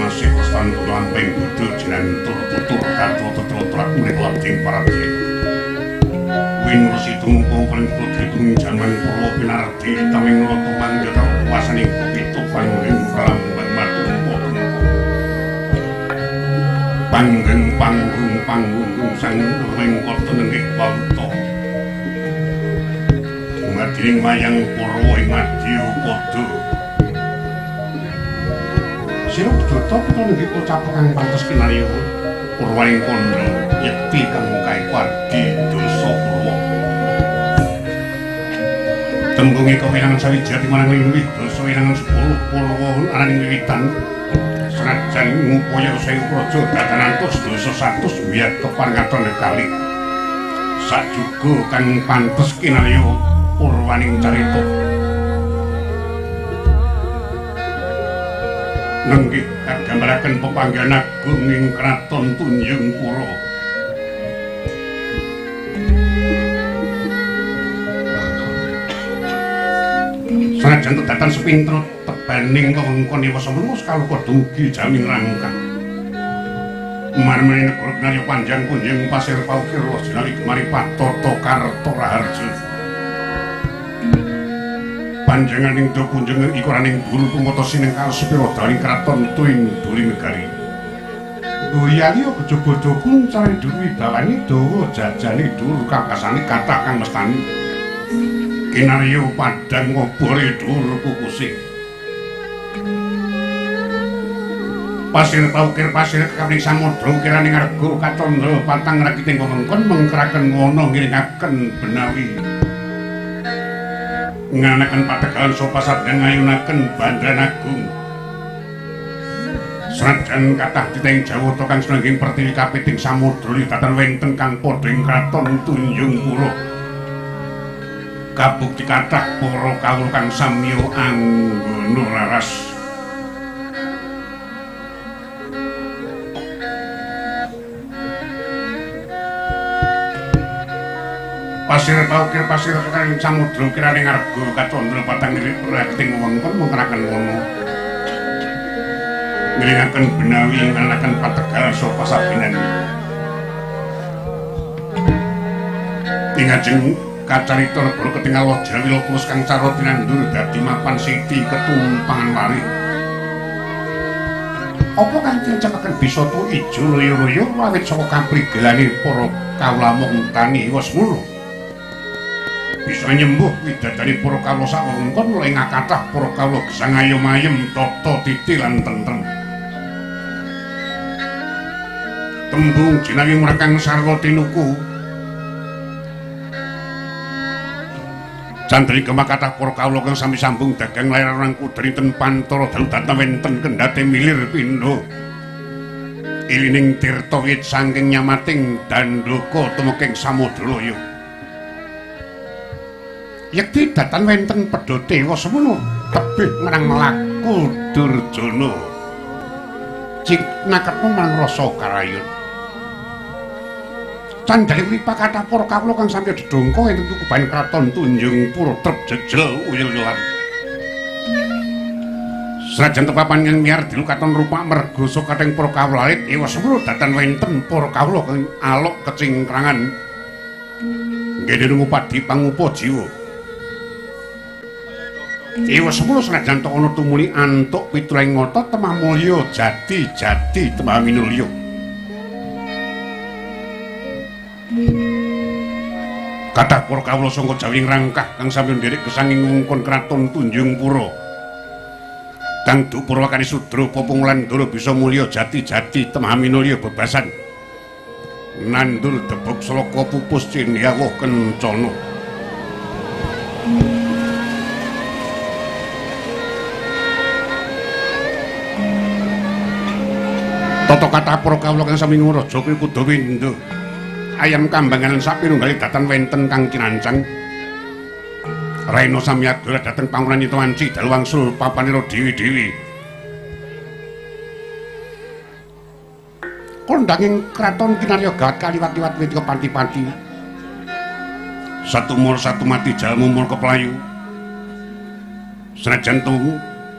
masih kestan lamping budal jinan tutur kartu tutur urip lanting paradya winurusi tumungkung paling putri jaman purwa pinardi taming loto manggata kuasaning kupitu panggeng prambang matumpo panggeng panggung sang rengkot tenengik walto ngadiring mayang purwa ing madya padha sira Jota putra nenggih kocap kang pantes kinarya purwaning kandha yekti kang kae wardi dosa purwa tembunge kewirangan sawijati marang wiwit dosa wirangan 10 purwa araning wiwitan senajan ngupaya saya praja dadanantos dosa 100 wiyat keparingaton kali sajuga kang pantes kinarya purwaning carita nenggih kagambaraken pepanggihan agung ing kraton Tunjung Pura sanajan tedatan sepintro tebaning wewengkon Ewasemono kaluka dumugi Jaming Rangkang marmene negara Narya Panjang kunjing pasir paukir jinawi gemari Patata Karta Raharja panjenenganing do kunjung ikuraning guru pumata sinengkal sepira daling kraton tuwing duri negari Guyali kejaba pun cari duri bawani dawa jajane dur kakasane kathah kang mestani kinarya padhang ngobore dur kukusing pasir paukir pasir kekaring samudra ukiraning arga katandha patang rakiting wewengkon mengkeraken wana ngiringaken benawi nganaken pategalan sopa sadang ngayunaken Bandaran Agung senajan kathah titeng jawata kang senengging pertiwi kapiting samudra lidatan wenten kang padha ing kraton Tunjung Pura kabukti kathah para kawula kang samya anggana raras pasir paukir pasir kang samudra kiraning arga katandha patang rakiting wewengkon mengkeraken wana ngiringaken benawi nganaken pategal sapa sabinan ing ajeng kacarita negara ketingal Jawi Lokus kang cara tinandur dadi mapan siti ketumpangan lari apa kang cekaken bisa tu ijo loyo-loyo awit saka kaprigelane para kawula mung tani Ewasemono bisa nyembuh widadari para kawula sak wewengkon mulai ngakathah para kawula gesang ayem-ayem tata titi lan tentrem tembung jinawi murakang sarwa tinuku candri kemakathah para kawula kang sami sambung dagang layaran kudrinten pantara dalu dhateng wenten kendhate milir pindha ilining tirta wit saking nyamating dandaka tumeka ing samudra loyo yekti datan wenten pedhote Ewasemono tebih marang mlaku Durjana cinaketmu marang rasa karayun candhali ripa kathah para kawula kang sami dedongko ing kukuban kraton Tunjung Pura trep jejel uyul-uyulan senajan tepapan ing miyar dilu katon rupa mergasa kathing para kawula alit Ewasemono datan wenten para kawula kang alok kecingkrangan nggih ngupadi pangupa jiwa Ewasemono senajan tok ana tumuli antuk pitulaing ngata temah mulya jati temah minulya kathah para kawula sangka Jawing Rangkah kang sami nderek gesang ing wewengkon kraton Tunjung Pura kang Purwakani Sudra Popunglan Ndara bisa mulya jati temah minulya bebasan nandur debuk sloka pupus cindhawuh kencana tata kathah para kawula kang sami nguraja kuwi Kudawinda ayam kambangan sak pirunggali datan wenten kang kinancang Raina Samyadra dhateng pangunan Wanci dalu wangsul papanira dewi-dewi kondhanging kraton kinarya gawat kaliwat-liwat wit kepanti-panti satu mati jalmu mul keplayu senajan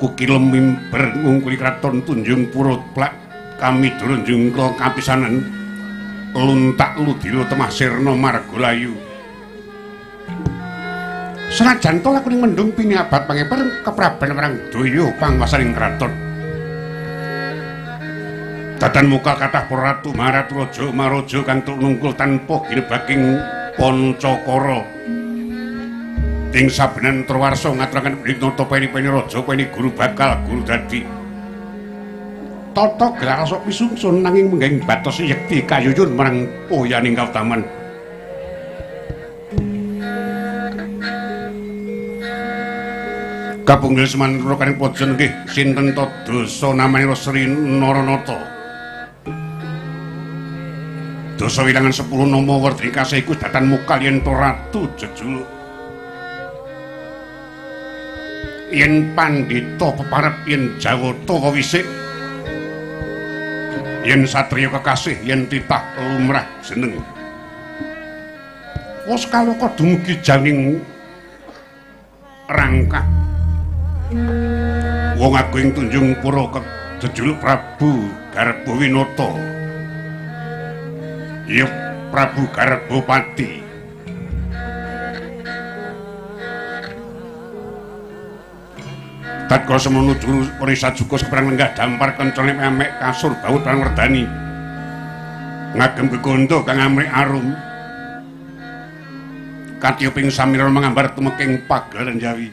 kukilem mimber ngungkuli kraton Tunjung Pura plak kami durun jungkol kapisanan luntak ludira temah sirna margalayu. Senajan to lakuning mendung piniabat pangeper kepraban marang daya panguwasaning kraton. Dadan muka kathah para ratu Maraturaja Maraja kang nungkul tanpa ginebaking Pancakara. Ing sabenan trawarsa ngaturaken prinata peni-peni raja peni guru bakal guru dadi. Tata gelar sok pisungsun nanging menggeng batos yekti kayuyun marang poyaning kautaman. Kapunggil semanura karing pojon nggih sinten to dosa namanira Sri Naranata. Dosa wilangan 10 nama werdi kasih iku datan mukal yen to ratu jejuluk. Yen pandhita peparep yen Jawata wisik. Yen satriya kekasih yen titah lumrah jeneng. Wis kaloka dumugi janing rangkah. Wong agung Tunjung Pura jejuluk Prabu Garbowinata. Ya Prabu Garbopati. Tatkala semono juru Risa Jukos keperang lenggah dampar kencane memek kasur baut perang werdani. Ngagem gegondo kang amrik arum. Katyuping samira mangambar tumeking pagelaran Jawi.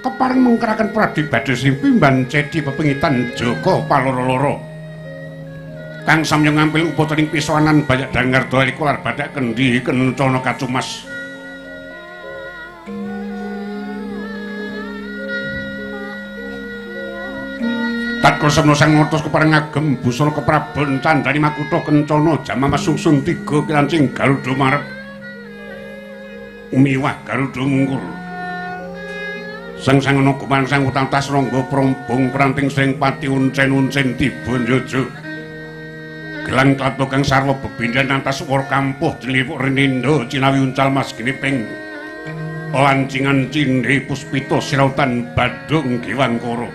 Kepareng mengkeraken pradibade simpi mban cedi pepengitan Joko paloro-loro. Kang samya ngampil upataning pisowanan banyak dangar doali kolar badak kendi kencana kacumas. Tatkala semana sang ngotos kepareng ngagem busana keprabon candhani makutha kencana jamamas sungsun 3 kilancing Garuda marep. Miwah Garuda mungkur. Sang-sangana guman sang utantas rangga prombong pranting sing pati uncen-uncen tiba njojo. Gelang klapa kang sarwa bebindan antas swara kampuh dilipuk renindo cinawi uncal mas giniping lancingan cindhe puspita sirautan badung giwangkara.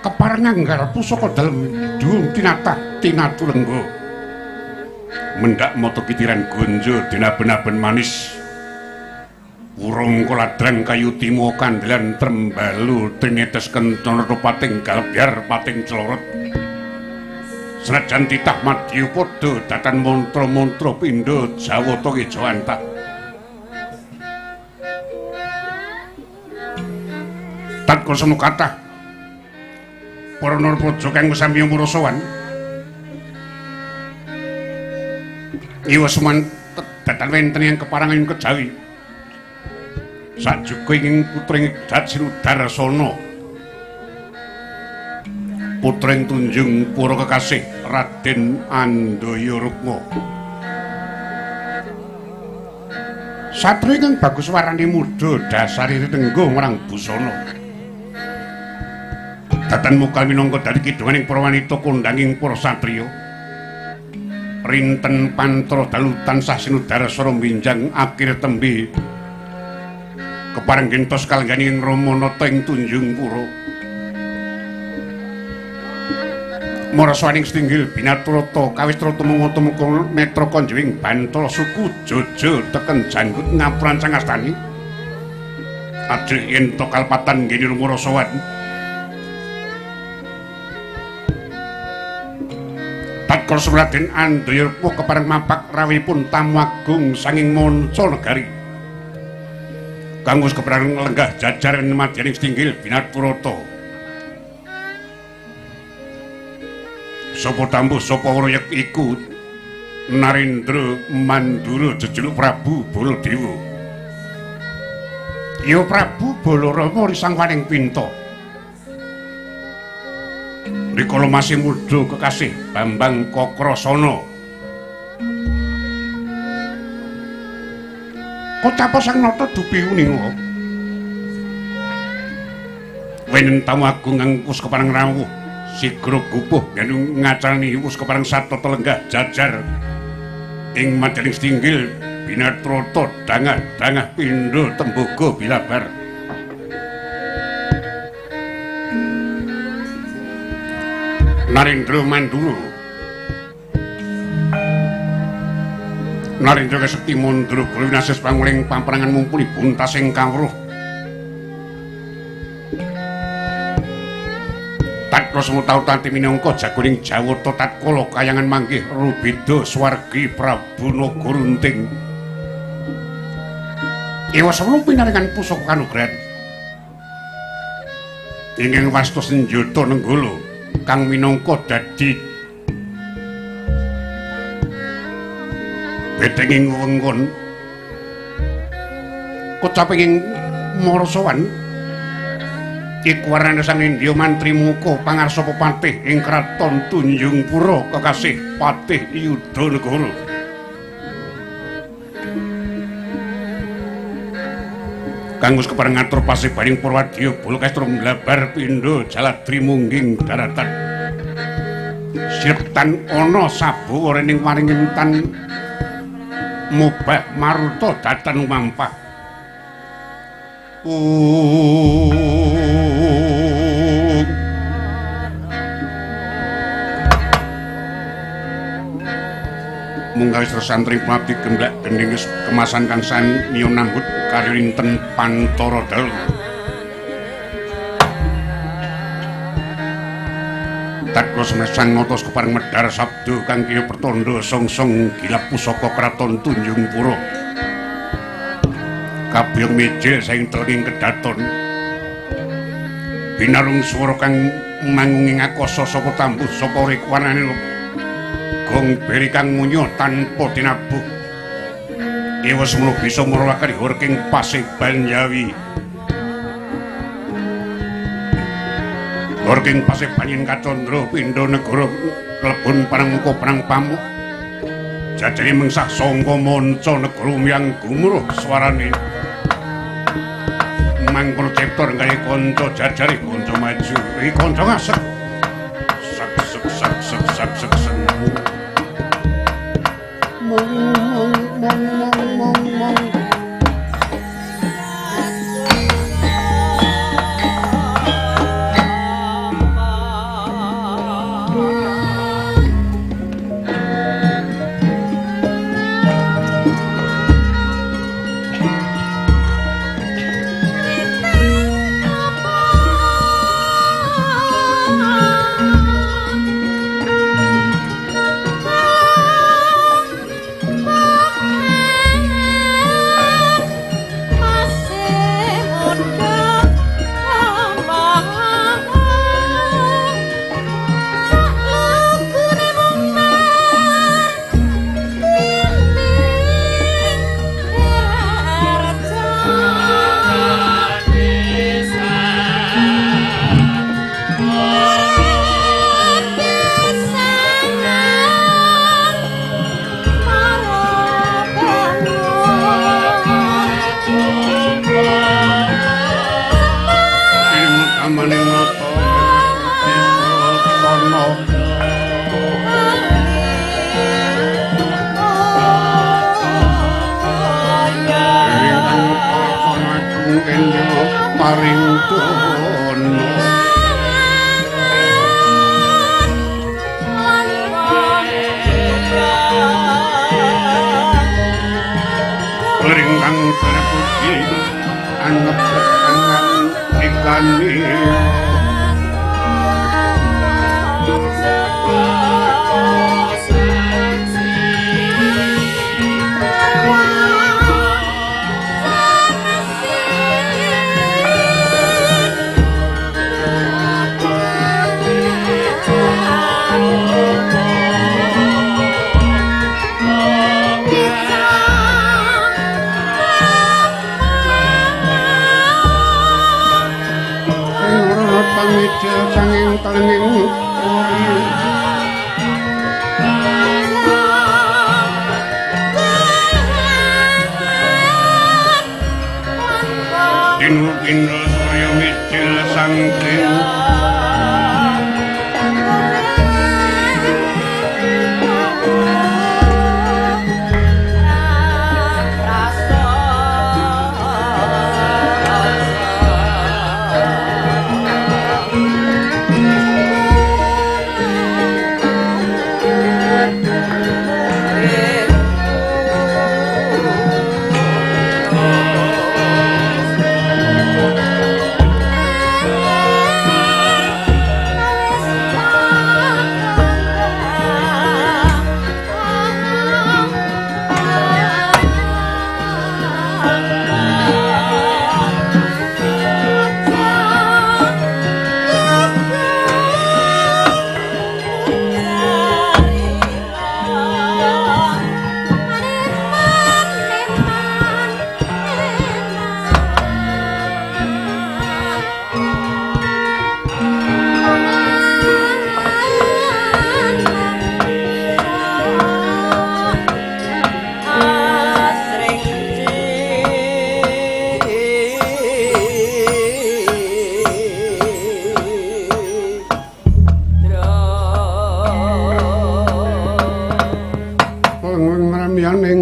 Kepareng nganggar pusaka dalem dung tinatah tinatulengga. Mendak mata kitiran gonjo dinaben-aben manis. Urung koladrang kayu timo kandelan trembalu trinetes kencana pating galebyar pating clorot. Senajan titah madya padha datan mantra-mantra pindha Jawata Kijawantah. Tatkala semu kathah para narpraja kang wis sami murasawan iwa seman datan wenten ing keparangan kejawi sajuga ing putring Dajru Darsana putring Tunjung Pura kekasih Raden Andaya Rukma. Satri kang bagus warani muda dasari tenggo marang busana. Datan mukal minangka dadi kidunganing para wanita kondhanging para satriya. Rinten pantro dalu tansah sinudarsara minjang akhir tembe. Kepareng gentos kalengganing Ramanata ing Tunjung Pura. Maraswaning setinggil Binaturata kawis trata mengko netra konjuing Bantala suku Jaja teken janggut ngapurancang astani. Ajeng yen to kalpatan nggene rumarasawan. Tatkala Raden Andaya Rukma kepareng mapak rawipun tamu agung sanging manca negari. Kang wis kepareng lenggah jajaran madyaning setinggil Binaturata. Sapa tambuh sapa wrayek iku Narendra Mandura jejuluk Prabu Baladewa. Ya Prabu Balarama risangwaning pinta. Rikala masih muda kekasih Bambang Kakrasana. Kocapa sang nata dupi uninga. Wenen tamu agung kang wis kepareng rawuh sigra gupuh nganu ngacani wis kepareng satata lenggah jajar ing madyaning setinggil Binatroto dangah-dangah pindho tembogo bilabar. Narendra Mandura Narendra Kesekti Mandura Guru Winasis panguling pamperangan mumpuni buntasing kawruh Tatkala semutautanti minangka jagoning Jawata tatkala kayangan manggih rubeda swargi Prabu Nagarunting Ewa sebelum pinaringan pusaka kanugrahan ingkang wasta senjata nenggala kang minangka dadi bedenging wewengkon kocaping Marasawan iku warnane sang Indya Mantri Muka pangarsa pepatih ing kraton Tunjungpura kekasih Patih Yudanegara kanggus kepareng ngatur pasebaning Purwadya bola kastro mlabar pindha jaladri mungging daratan sirtan ana sabawa ning waringin tan mubah maruta datan mampah munggah santri pati gemblak gending kemasan kangsan miyon nambut karinten Pantara Dalu tatkala semesan ngotos kepareng medhar sabda kang kaya pertanda songsong gilap pusaka kraton Tunjungpura kabiyong meja saing telenging kedaton binarung swara kang mangunging akasa saka tambuh saka rikwanane gong beri kang munyo tanpa dinabuh ewa semono bisa murawakan horking Paseban Jawi horking Paseban yen kacandra pindha negara klebon panangmuka perang pamuk jajane mengsah sangka manca negara miyang gumuruh swarane mangkono cipta renggane kanca jajare kanca maju iki kanca ngasek sak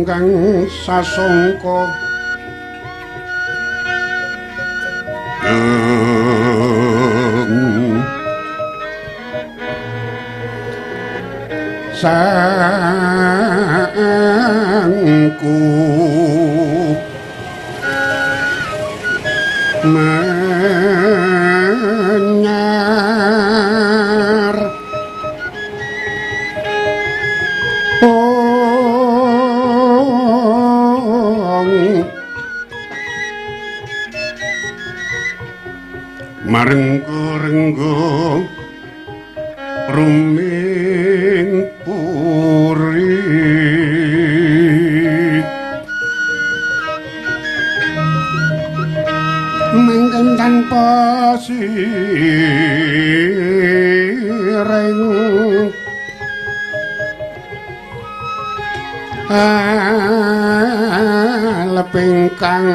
ingkang sasongko sangku menyar marenggo-renggo ruming puri mangken tanpa sireng leping kang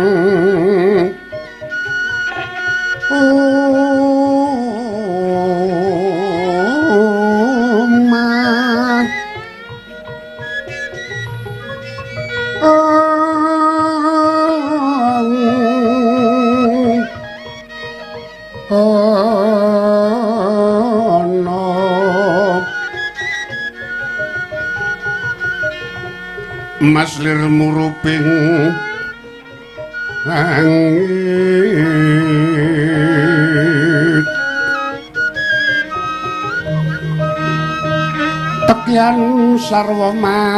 maslir muruping langit tekyan sarwa manik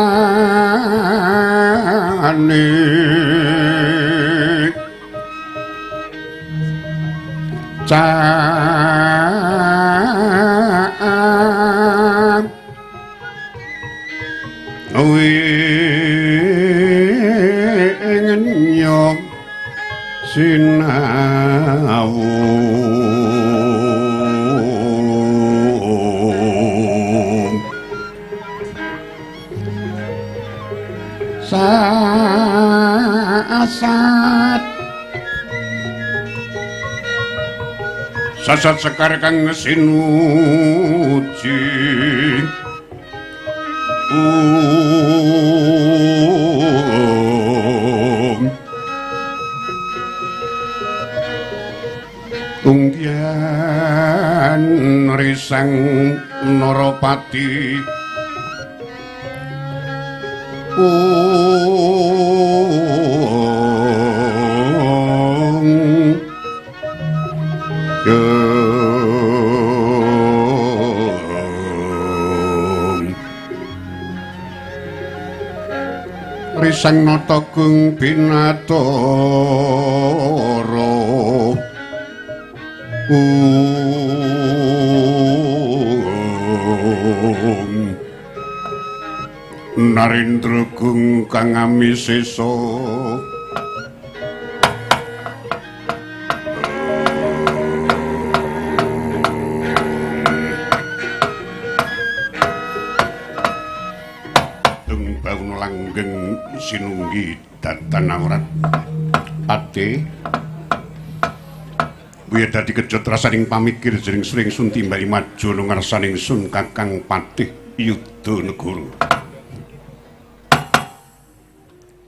cak nyok sinau sasat sekar kang sinuci tunggian risang Naropati risang nata gung binatara Narendra gung kang amisesa tung bauna langgeng sinunggi datan awrat ate kuwi dadi kejot rasaning pamikir jering sring sun timbali maju nang ngarsaning sun Kakang Patih Yudanegara.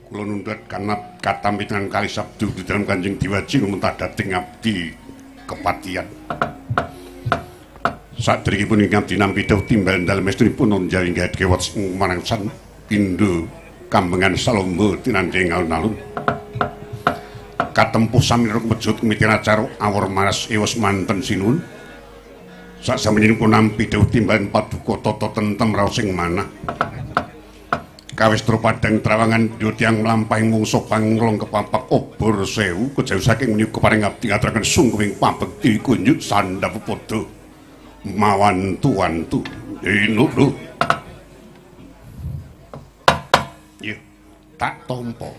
Kula nuntut kanat katampitan kali sabdu di dalam Kanjeng Diwaji ngumentah dhateng abdi kepatihan. Sadèrèngipun ingkang dinampi dawuh timbal dalem estunipun nonjal inggih kewat marangsan pindho kambengan salomba tinandhing alun-alun. Katempuh sami mejut mitin acara awor maras ewas manten sinuwun saksampunipun nampi dawuh timbalan paduka tata tentem raosing manah kawis padang trawangan dyutyang mlampahing mungsuh pangrong kepapak obor sewu kejawi saking menika paring abdi ngaturaken sungguhing pambekti kunjuk sandhap padha mawantu-wantu lho ya tak tampa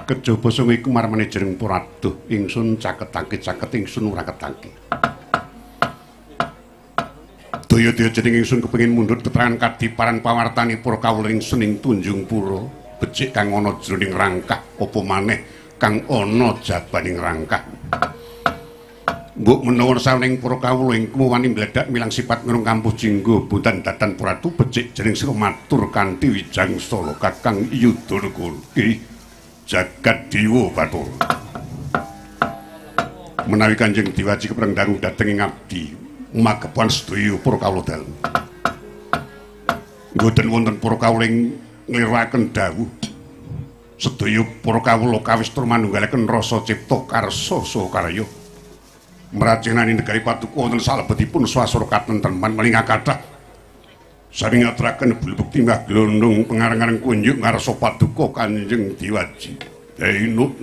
kejaba sing iku marmane jeneng Puraduh ingsun caketake ingsun ora ketake. Daya-daya jeneng ingsun kepengin mundhut keterangan kadiparan pawartanipun kawula ingsun ing Tunjung Pura becik kang ana jroning rangkah apa maneh kang ana jabaning rangkah. Mbok menawa saning para kawula ingkang wani mbledak milang sipat ngrung kampuh jinggo buntan datan pratu becik jering sira matur kanthi wijang sala Kakang Yudanegara. Ki jagat dewa batur. Menawi Kanjeng Diwaji kepreng dangu dhateng ing abdi magepan sedaya para kawula dalem. Mboten wonten para kawula ing ngliraken dawuh. Sedaya para kawula kawis tur manunggalaken rasa cipta karsa saha karya. Merajenani negari Paduka wonten salebetipun swasana katentreman malinga kathah saring ngaturaken bulbuk timbah glondong pengareng-areng kunjuk ngarsa Paduka Kanjeng Diwaji. Nut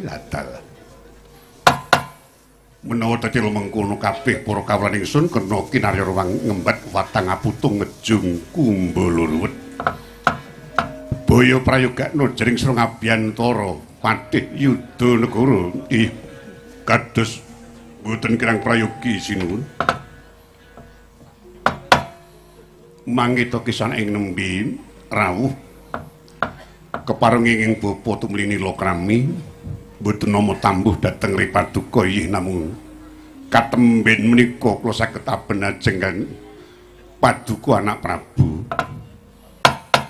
ladal. Menawa dadi mengkono kabeh para kawula ingsun kena kinarya ruwang ngembat watang aputung ngejung kumbuluruwet. Boyo prayogakna jering sira ngabiyantara Patih Yudanegara. Ih kados boten kirang prayogi sinuwun. Manggita kisan ing nembe rawuh kepareng ing bapa tumlini Lokrami boten nama tambuh dhateng Ri Paduka inggih namung katemben menika kula saged abenajeng kan Paduka anak Prabu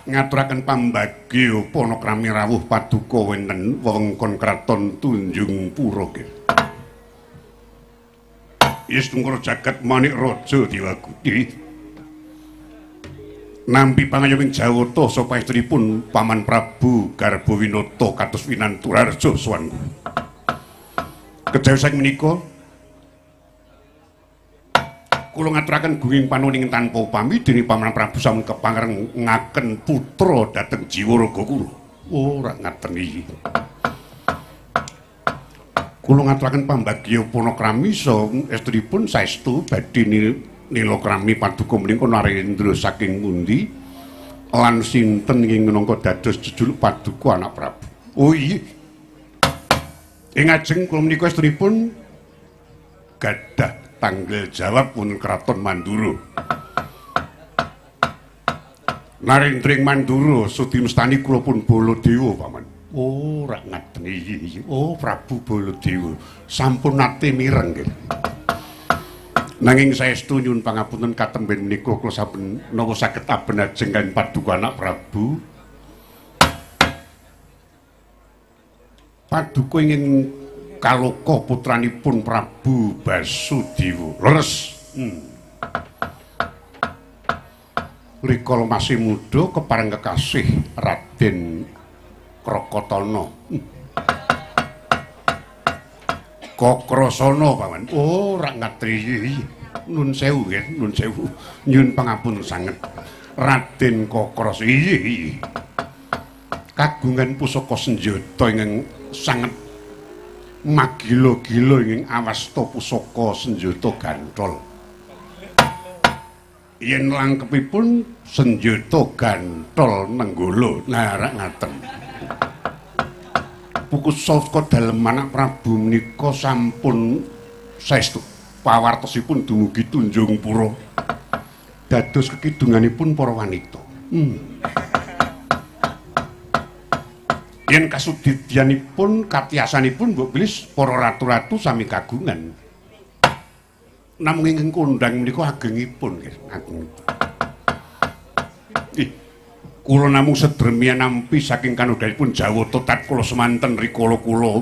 ngaturaken pambagya Panokrami rawuh Paduka wonten wewengkon kraton Tunjung Pura. Yes tungkara jagat Manik Raja Dewaguti nampi pangayoming Jawata sapa istrinipun Paman Prabu Garbawinata kados winanturarja swangu. Kejawi saking menika kula ngaturaken gunging panuning tanpa upami dening Paman Prabu sampun kepangerengaken putra dhateng Jiwaraga kula. Ora ngaten iki. Kula ngaturaken pambagya Panokrami saha estrinipun saestu badhe Nilokrami Paduka menika Narendra saking pundi lan sinten ing minangka dados jejuluk Paduka anak Prabu. Oh iya. Ing ajeng kula menika estrinipun gadah tanggel jawab wonten Kraton Mandura. Narendra ing Mandura sudimestani kula pun Baladewa paman. Oh, rak ngaten iki. Oh, Prabu Baladewa sampun nate mireng nggih. Nanging saestu nyuwun pangapunten katemben menika kula sampun napa saged abenajeng kan Paduka anak Prabu. Paduka ingin kaloka putranipun Prabu Basudewa. Leres. Rikala masih muda kepareng kekasih Raden Krokotana. Kokrasana paman. Oh, rak ngatri. Nun sewu nggih, nun sewu. Nyuwun pangapunten sanget. Raden Kokrasana. Iya. Kagungan pusaka senjata ingkang sanget magila-gila ingkang awasta pusaka senjata gantol. Yen langkepipun senjata gantol nenggala. Nah, rak ngaten. Buku saka dalem anak Prabu menika sampun saestu pawartosipun dumugi Tunjung Pura dados kekidunganipun para wanita. Yen kasudidyanipun katiasanipun mbok bilis para ratu-ratu sami kagungan. Namung ingkang kondhang menika agengipun nggih, agengipun. Kula namung sedremian nampi saking kanodhanipun Jawata tatkala semanten rikala kula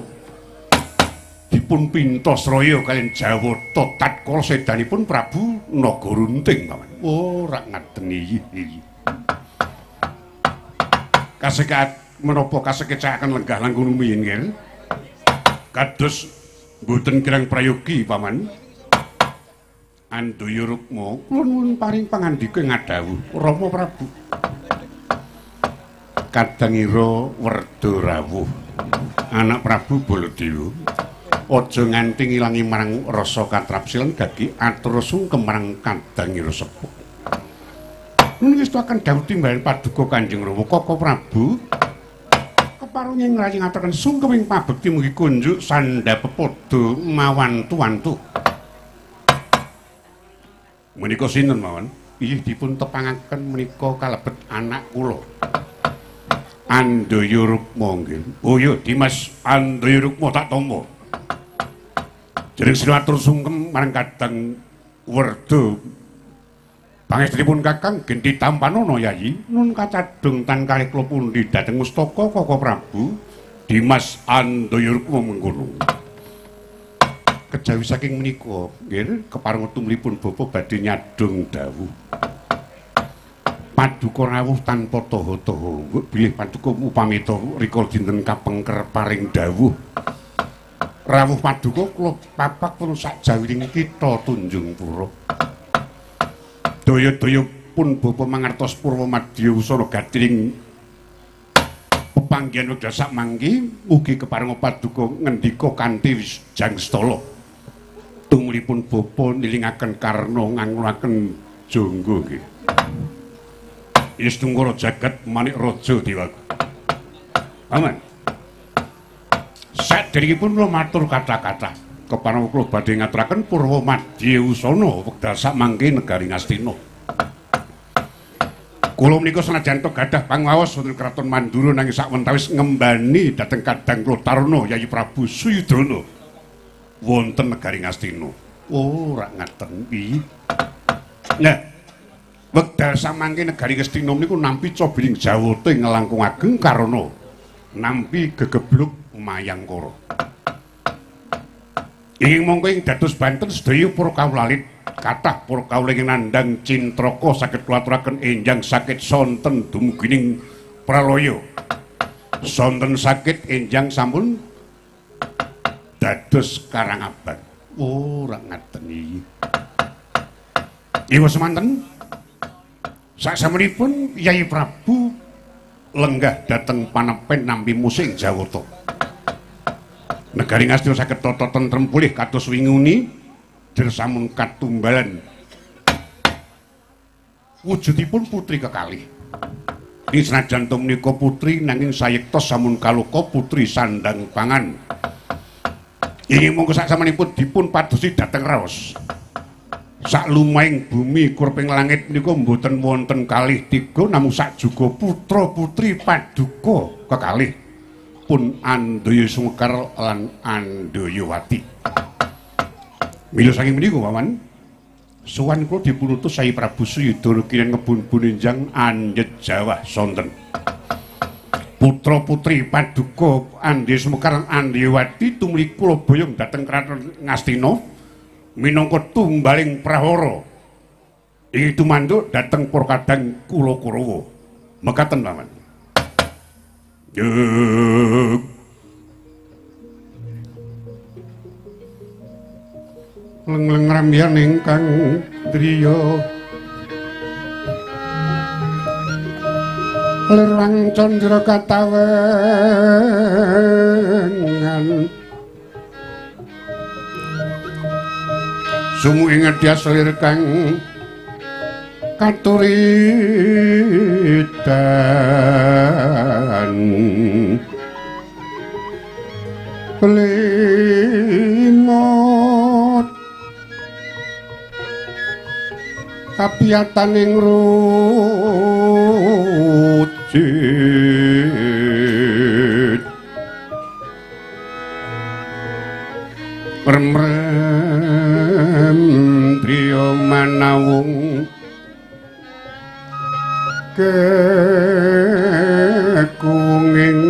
dipun pintos raya kaliyan Jawata tatkala sedanipun Prabu Nagarunting paman. Oh, rak ngaten iki. Kasekat menapa kasekecakaken lenggah langkung rumiyin nggih. Kados mboten kirang prayogi paman. Andaya Rukma kula nuwun paring pangandika ngadhawuh Rama Prabu. Kadangira werda rawuh anak Prabu Baladewa aja nganti ngilangi marang rasa katrapsilan dadi atur sungkem marang kadangira sepuh. Nuwun akan dawuh timbalan Paduka Kanjeng Rama Kaka Prabu keparunge ngrayi ngaturaken sungkem ing pabekti mugi kunjuk sandhapepada mawan tuwantu. Menika sinten mawon? Inggih dipun tepangaken menika kalebet anak kula. Andaya Rukma nggih. Oh ya Dimas Andaya Rukma tak tampa. Jeneng sinatur sungkem marang Kadang Werda. Pangestunipun Kakang Genti Tampanono Yayi nun kacadhong tan kalih kula pundi dhateng mustaka Koko Prabu Dimas Andayarukma mengkono. Kejawi saking menika nggih kepareng tumripun bapa badhe nyadhong dawuh. Paduka rawuh tanpa taha-taha bilih paduka upamita rikala dinten kapengker paring dawuh. Rawuh paduka kula papak pun sak jawining kita Tunjung Pura. Daya-daya pun bapa mangertos Purwomadya usana gatiring pepanggihan wekdal sak mangki mugi kepareng paduka ngendika kanthi wijang stala. Tumripun bapa nilingaken karna nganguraken jangga nggih. Istungkara jagat manik raja dewa. Aman. Saderengipun kula matur kathah-kathah kepareng kula badhe ngaturaken Purwomadya usana wekdal sak mangke negari Ngastina. Kula menika senajan to gadah pangawas wonten Kraton Mandura nanging sakwentawis ngembani dhateng Kadang kula Taruna Yayi Prabu Suyudana wonten negari Ngastina. Oh, ora ngaten iki. Nah, wekdal sak mangke negari Ngastina niku nampi cobining jawata ngelangkung ageng karana nampi gegebluk Mayangkara. Ing mongko ing dados Banten sedaya para kawulalit kathah para kawula ing nandhang Cintraka saged kula aturaken enjang sakit sonten dumugining pralaya. Sonten sakit enjang sampun dados Karangabang. Oh, ora ngaten iki. Iwa semanten saksampunipun Yayi Prabu lenggah dhateng panepen nampi musing jawata. Negari Ngastina saged tata tentrem pulih kados winguni dirsamun katumbalan wujudipun putri kekalih. Ing senajan to menika putri nanging sayektos samun kaloka putri sandang pangan. Inggih monggo saksampunipun dipun padosi dhateng raos. Saklumahing bumi kurping langit menika mboten wonten kalih tiga namung sak juga putra putri paduka kekalih. Pun Andaya Sumekar lan Andayawati. Mila saking menika Wawan sowan kula dipun utus Yayi Prabu Suyudana kinen ngebun-bun enjang Anjet Jawah sonten. Putra putri paduka Andaya Sumekar lan Andayawati tumuli kula boyong dhateng Kraton Ngastina minangka tumbaling prahara. Iki tumanduk dhateng para Kadang kula Kurawa. Mekaten Wawan. Yuk leng-leng rambian ingkang driya lerang candra katawengan sumu ing adyas lir kang katuritan limot kapiyatan ing rucit merem driya manawung kekunging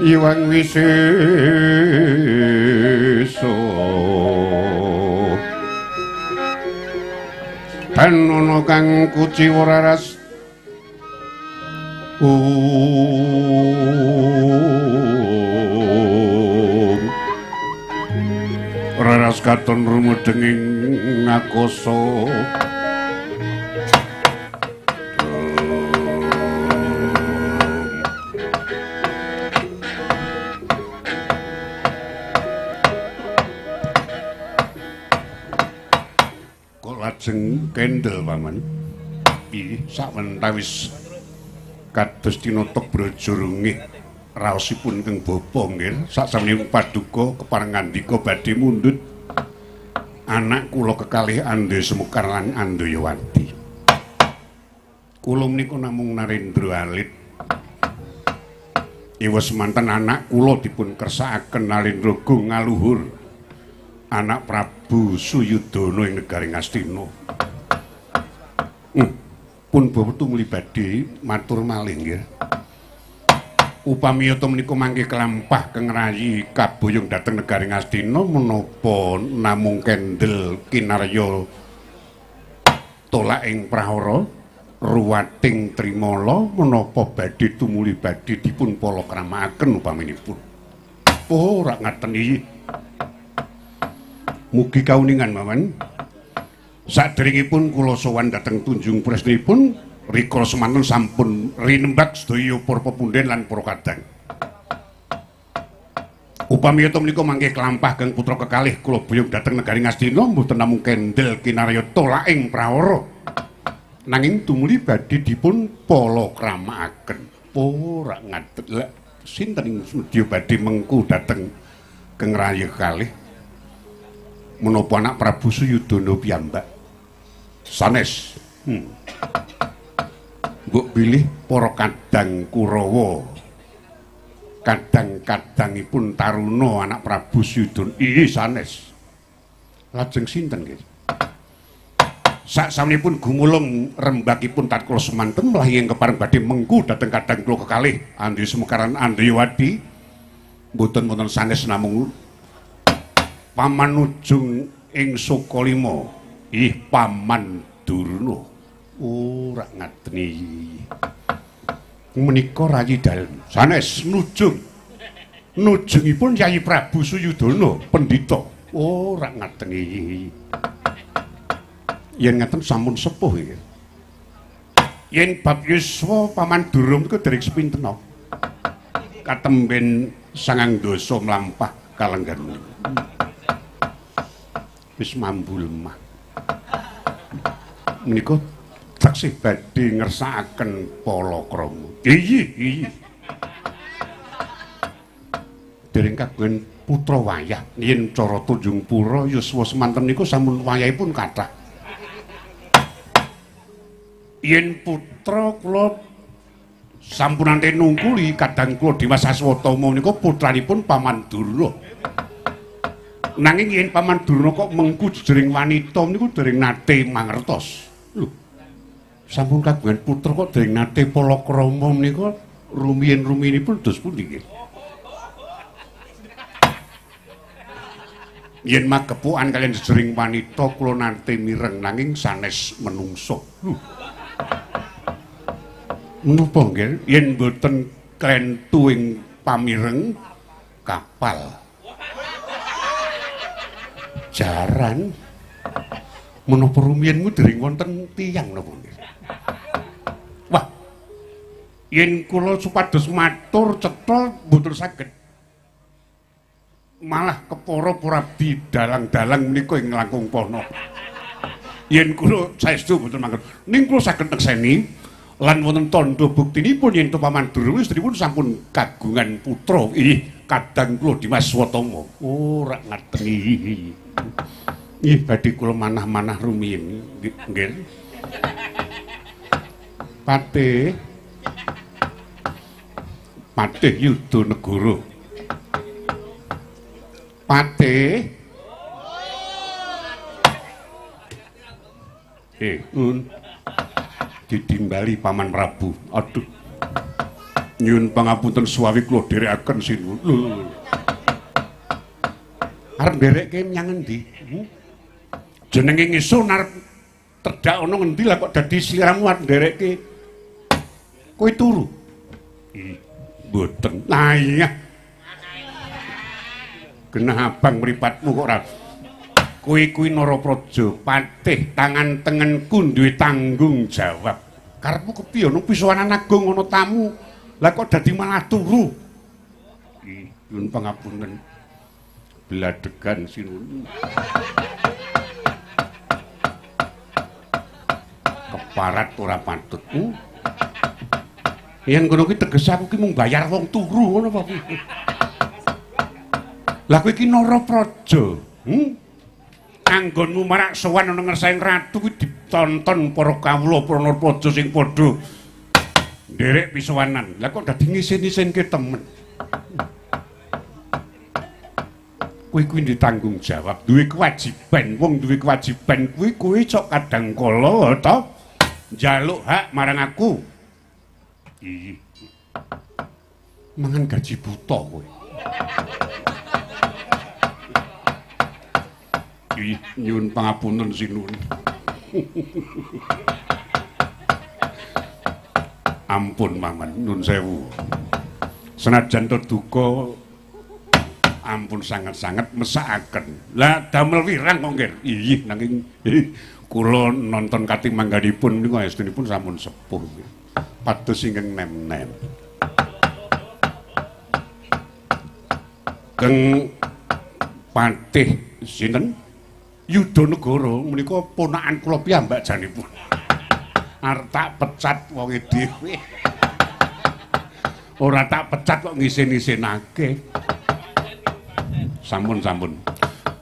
iwang wisesa panono kang kuciwa raras raras katon rumedenging ngakasa lajeng kendel paman iki sawentawis kados tinotok brajurungih raosipun keng bapa nggih saksampunipun paduka kepareng ngandika badhe mundhut anak kula kekalih Andaya Sumekar lan Andayawati. Kula menika namung Narendra alit. Iwes semanten anak kula dipun kersakaken Narendra Gung ngaluhur anak Prabu Suyudana ing negaring Astina. Pun bawa tumuli badhe matur malih nggih. Upami yata menika mangke kelampah kengrayi kaboyong dhateng negaring Astina menapa namung kendel kinarya tolak ing prahara ruwating trimala menapa badhe tumuli badhe dipun palakramaken upaminipun. Ora ngaten iki. Mugi kauningan mawon. Saderengipun kula sowan dhateng Tunjung Presnipun rikala semanten sampun rinembag sedaya para pepunden lan para kadang. Upami yata menika mangke kelampah kang putra kekalih kula boyong dhateng negaring Astina mboten namung kendel kinarya tolak ing prahara nanging tumuli badhe dipun palakramaken. Ora ngaten. Lah sinten ing sedya badhe mengku dhateng kang raya kalih menapa anak Prabu Suyudana piyambak sanes. Mbok bilih para kadang Kurawa kadang-kadangipun taruna anak Prabu Suyudana iki sanes. Lajeng sinten nggih? Saksampun gumulung rembagipun tatkala semanten mlahi ing kepareng badhe mengku dhateng kadang kula kekalih Andri Semekaran Andriwadi mboten wonten sanes namung paman ujung ing Sukalima ih paman Durna. Ora ngaten iki. Menika rayi dalem sanes nujungipun Yayi Prabu Suyudana pendhita. Ora ngaten iki. Yen ngaten sampun sepuh iki. Yen bab yuswa paman Durna menika dereng sepintena. Katemben 9 dasa mlampah kalenggan. Wis mambu lemah. Menika taksih badhe ngersakaken palakrama. Iyi. Dereng kagungan putra wayah. Yen cara Tunjung Pura yuswa semanten niku sampun wayahipun kathah. Yen putra kula sampun ante nungkuli kadang kula Dimas Aswatama menika putranipun Paman Durna. Nanging yen Paman Durna kok mengku jejering wanita niku dereng nate mangertos. Lho. Sampun kagungan putra kok dereng nate palakrama menika rumiyin-rumiyinipun dos pundi nggih? Yen magepokan kaliyan jejering wanita kula nate mireng nanging sanes menungso. Menapa nggih yen mboten klentu ing pamireng kapal jaran menapa rumiyenmu dereng wonten tiyang napa nggih? Wah yen kula supados matur cetha mboten saged malah kepara Porabdi dalang-dalang menika ing langkung pono. Yen kula saestu mboten mangken ning kula saged nekseni lan wonten tandha buktinipun yen Paman Durna istripun sampun kagungan putra ih kadang kula Dimas Swatama. Ora ngaten iki. Nggih badhe kula manah-manah rumiyin nggih. Patih Yudanegara. Patih ditimbali Paman Prabu. Aduh. Nyuwun pangapunten suwawi kula dherekaken sinuwun. Lho. Arep nderekke menyang endi? Jenenge ngisun arep tedhak ana ngendi lah kok dadi sliramu arep nderekke. Kowe turu. Mboten. Lah iya. Genah abang mripatmu kok ora. Kowe kuwi Narapraja, patih tangan tengenku duwe tanggung jawab. Karepmu kepiye nang pisowanan agung ana tamu, lah kok dadi malah turu. Nyuwun pangapunten. Bladegan sinuwun. Keparat ora patut. Yen ngono kuwi tegese aku ki mung bayar wong turu ngono apa kuwi. Lah kowe iki Narapraja. Anggonmu marak sowan ana ngersane ratu kuwi ditonton para kawula para Narapraja sing padha nderek pisowanan. Lah kok dadi ngisin-isinke temen. kuwi ditanggung jawab, duwe kewajiban. Wong duwe kewajiban kuwi sok kadang kala to njaluk hak marang aku. Iya. Mangan gaji buta kowe. Ih, nyuwun pangapunten sinuwun. Ampun Maman, nun sewu. Senajan to duka ampun sangat-sangat mesakaken. Lah damel wirang kok nggih. Iya nanging kula nonton katimangganipun niku estunipun sampun sepuh. Pados ingkang nem-nem. Keng Patih sinten? Yudhanegara menika ponakan kula piyambak janipun. Arep tak pecat wonge dhewe. Ora tak pecat kok ngisin-isinake. Sampun.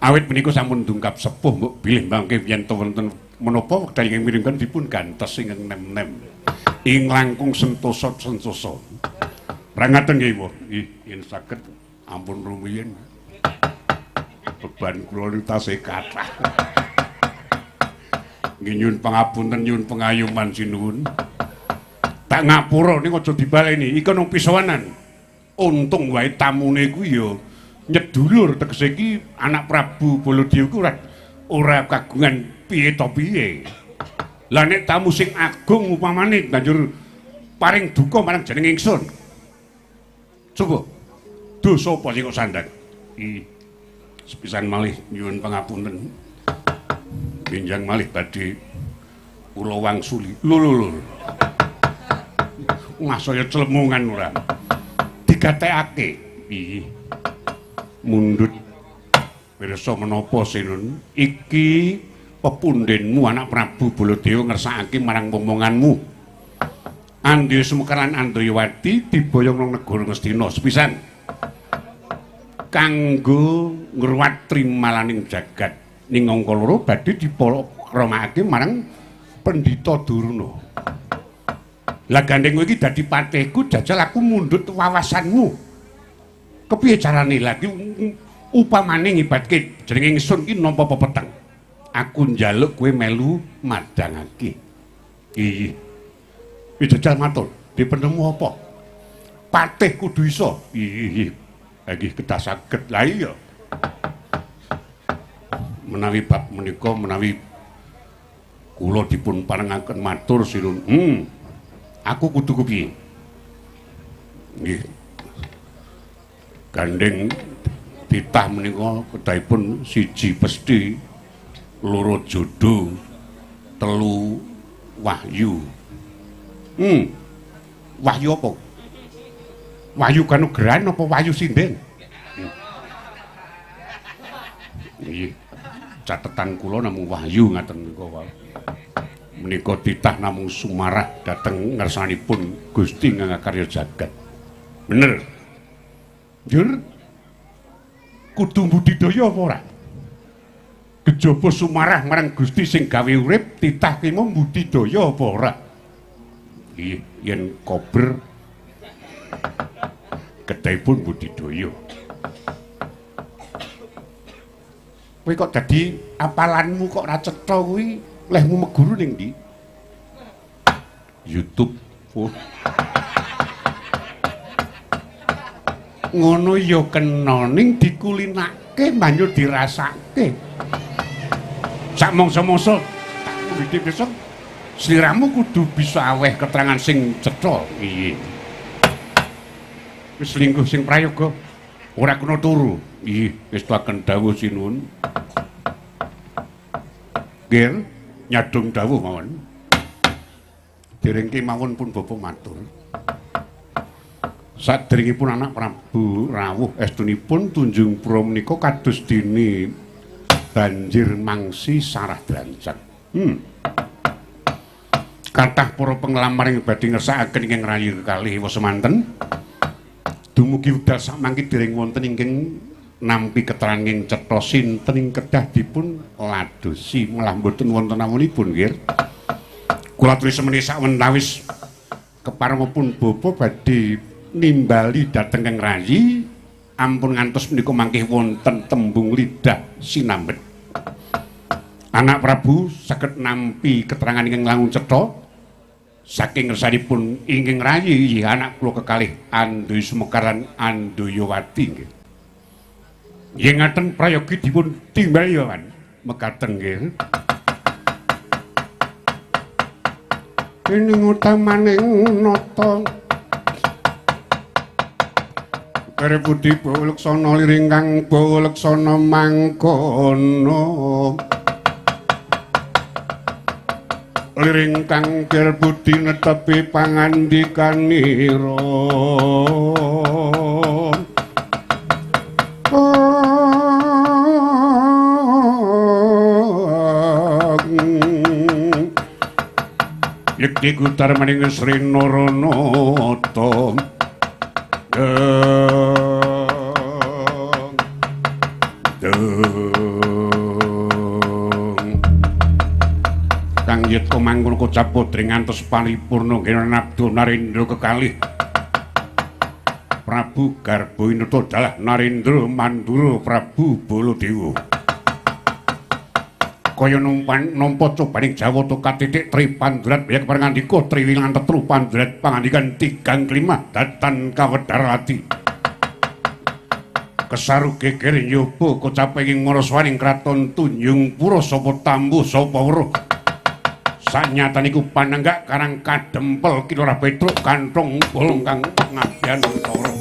Awit menika sampun dungkap sepuh mbok bilih mangke yen wonten menapa wekdal ingkang miringken dipun gantos ingkang nem-nem. Ing langkung sentosa. Ra ngaten nggih, Bu. Yen saged ampun rumiyin. Beban kula niku tasih kathah. Nggih nyuwun pangapunten, nyuwun pengayuman sinuwun. Tak ngapura ning aja dibaleni, iki nang pisawanan. Untung wae tamune kuwi ya nyedulur tegese iki anak Prabu Baladewa ku ora kagungan piye to piye. Lah nek tamu sing agung upamane banjur paring duka marang jeneng ingsun. Coba dosa apa sing kok sandang? Sepisan malih nyuwun pangapunten. Pinjang malih badhe kula wangsuli. Lho. Ngasaya clemungan ora. Digatekake. Piye? Mundhut. Pirsa menapa sinun? Iki pepundhenmu anak Prabu Baladewa ngersakake marang omonganmu. Andya Semekaran Andayawati diboyong nang negara Ngastina sepisan. Kanggo ngruwat trimalaning jagat ning angka loro badhe dipakramake marang Pendhita Durna. Lah gandeng kowe iki dadi patihku jajal aku mundhut wawasanmu. Kepiye carane lagi upamane ngibatke jenenge ingsun ki nampa pepeteng. Aku njaluk kowe melu madhangake. Iya. Jajal matur, dipenemu apa? Patih kudu iso. Iya. Lagi kedah saged. Lah iya. Menawi bab menika menawi kula dipun parengaken matur sinuwun. Aku kudu kepiye? Nggih. Gandeng titah menika kedahipun siji pesthi, loro jodoh, telu wahyu. Wahyu apa? Wahyu kanugrahan apa wahyu sinden? Nggih. Catetan kula namung wahyu ngaten menika wae. Menika titah namung sumarah dhateng ngersanipun Gusti Ngangkarya Jagat. Bener. Jur kudu budidaya apa ora? Kejaba sumarah marang Gusti sing gawe urip, titah ki mung budidaya apa ora? Nggih, yen kober kedahipun budidaya. Kowe kok dadi apalanmu kok ora cetha kuwi, lehmu meguru ning ndi? YouTube. Oh. Ngono ya kena ning dikulinake banjur dirasake. Sak mangsa-mangsa tak besok sliramu kudu bisa aweh keterangan sing cetha. Piye? Wis lingkuh sing prayoga ora kena turu. Nggih, wis tuaken dawuh sinuwun. Nggih, nyadung dawuh mawon. Dereng kemawon pun bapa matur. Sadèrèngipun anak Prabu rawuh estunipun Tunjung Pura menika kados dene banjir mangsi sarah drancak. Kathah para penglamar ing badhe ngersakaken ingkang rayi kekalih semanten. Dumugi wekdal samangke dereng wonten ingkang nampi keterangan ing cetha sinten ing kedah dipun ladosi malah mboten wonten namunipun nggih. Kula aturi semeni sawentawis keparengipun bapa badhe nimbali dhateng Kang Rayi ampun ngantos menika mangke wonten tembung lidah sinambet. Anak Prabu saged nampi keterangan ingkang langkung cetha saking ngersanipun ingkang rayi anak kula kekalih Andoyo Sumekar lan Andayawati nggih. Yen ngaten prayogi dipun timbal ya Wan mekaten nggih. Dening utamaning nata Karepudi Bawaleksana liring kang Bawaleksana mangkono liring kang Karepudi netepi pangandikanira Yekti kutar maning Sri Naranata Kang Yet Komangkul kocap putri ngantos paripurna nabdo Narendra kekalih Prabu Garbainata dalah Narendra Mandura Prabu Baladewa kaya nampa cobaning Jawata katitik Tri Pandrat ya pangandika Triwingan Tetru Pandrat pangandikan tigang kelima datan Kawedarlati kesaru geger nyoba kocap ing maraswaning kraton Tunjung Pura sapa tambuh sapa weruh sanyataniku panenggak karang kadempel Kilora Petruk kantong bolong kang ngabyan tara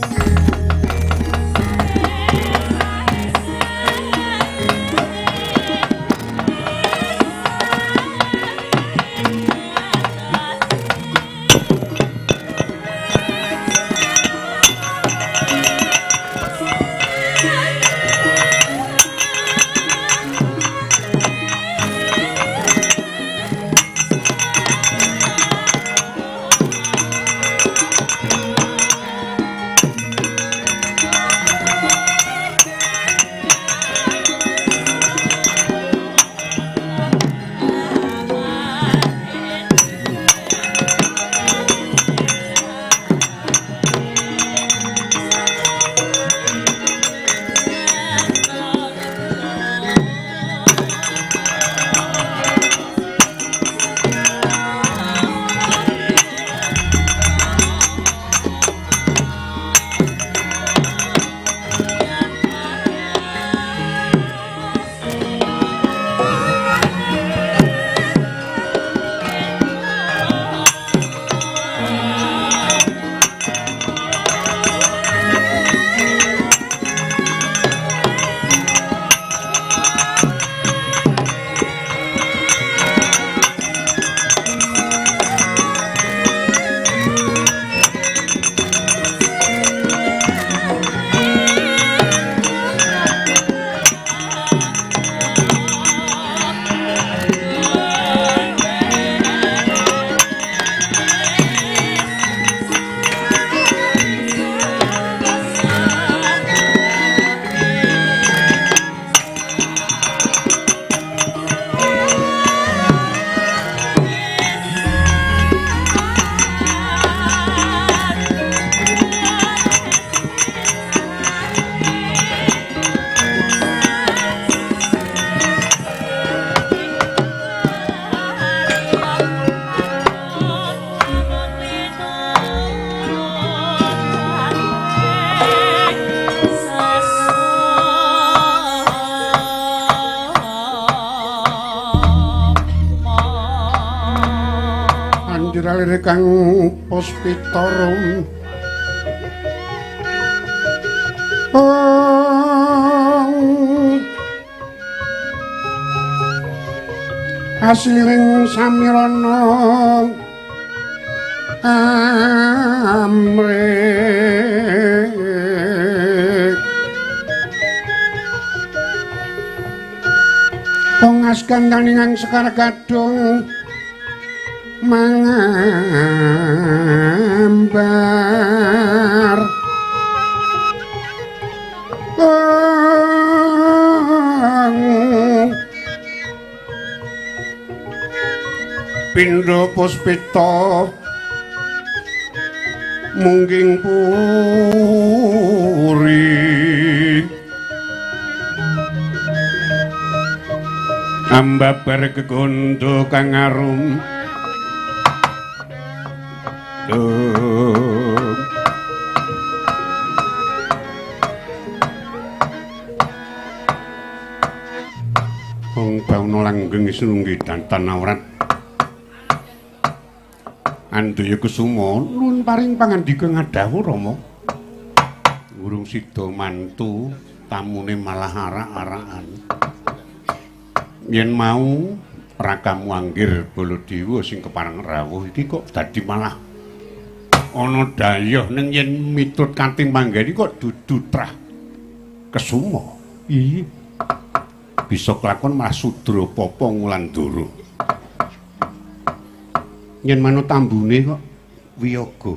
Anjiralir kang Puspitarum asiling samirana amrih pongas gandaningang Sekar Gadung mangambar Pindha Puspita mungging puri ambabar kekondo kang arum wong bauna langgeng sinunggi dantan awrat andaya kusuma nuwun paring pangandika ngadhawuh Rama urung sida mantu tamune malah arak-arakan yen mau rakamu anggir Baladewa sing kepareng rawuh iki kok dadi malah ana dayoh ning yen miturut kanthi manggani kok dudu trah kesuma iya bisa kelakon malah Sudra Papa Ngulandara yen manut tambune kok wiyaga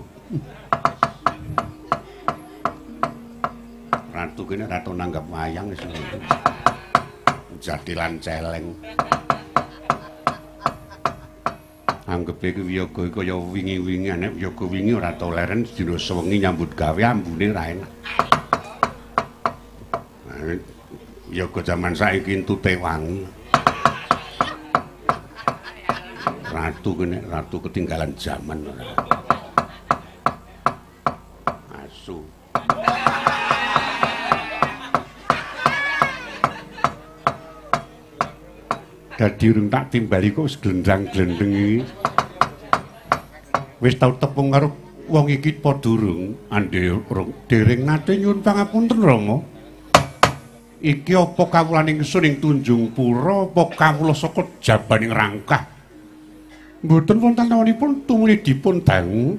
ratu kene ratu nanggap wayang wis jadilan celeng anggepe iki wiyaga kaya wingi-wingi nek wiyaga wingi ora tau leren dina sewengi nyambut gawe ambune ra enak wiyaga jaman saiki entute wangi ratu kene ratu ketinggalan zaman asu dadi urung tak timbali kok wis glendang-glendeng iki wis tau tepung karo wong iki apa durung ande dereng nate nyuwun pangapunten Rama iki apa kawulaning ingsun ing Tunjung Pura apa kawula saka jabaning rangkah mboten wonten tawanipun tumuli dipun dangu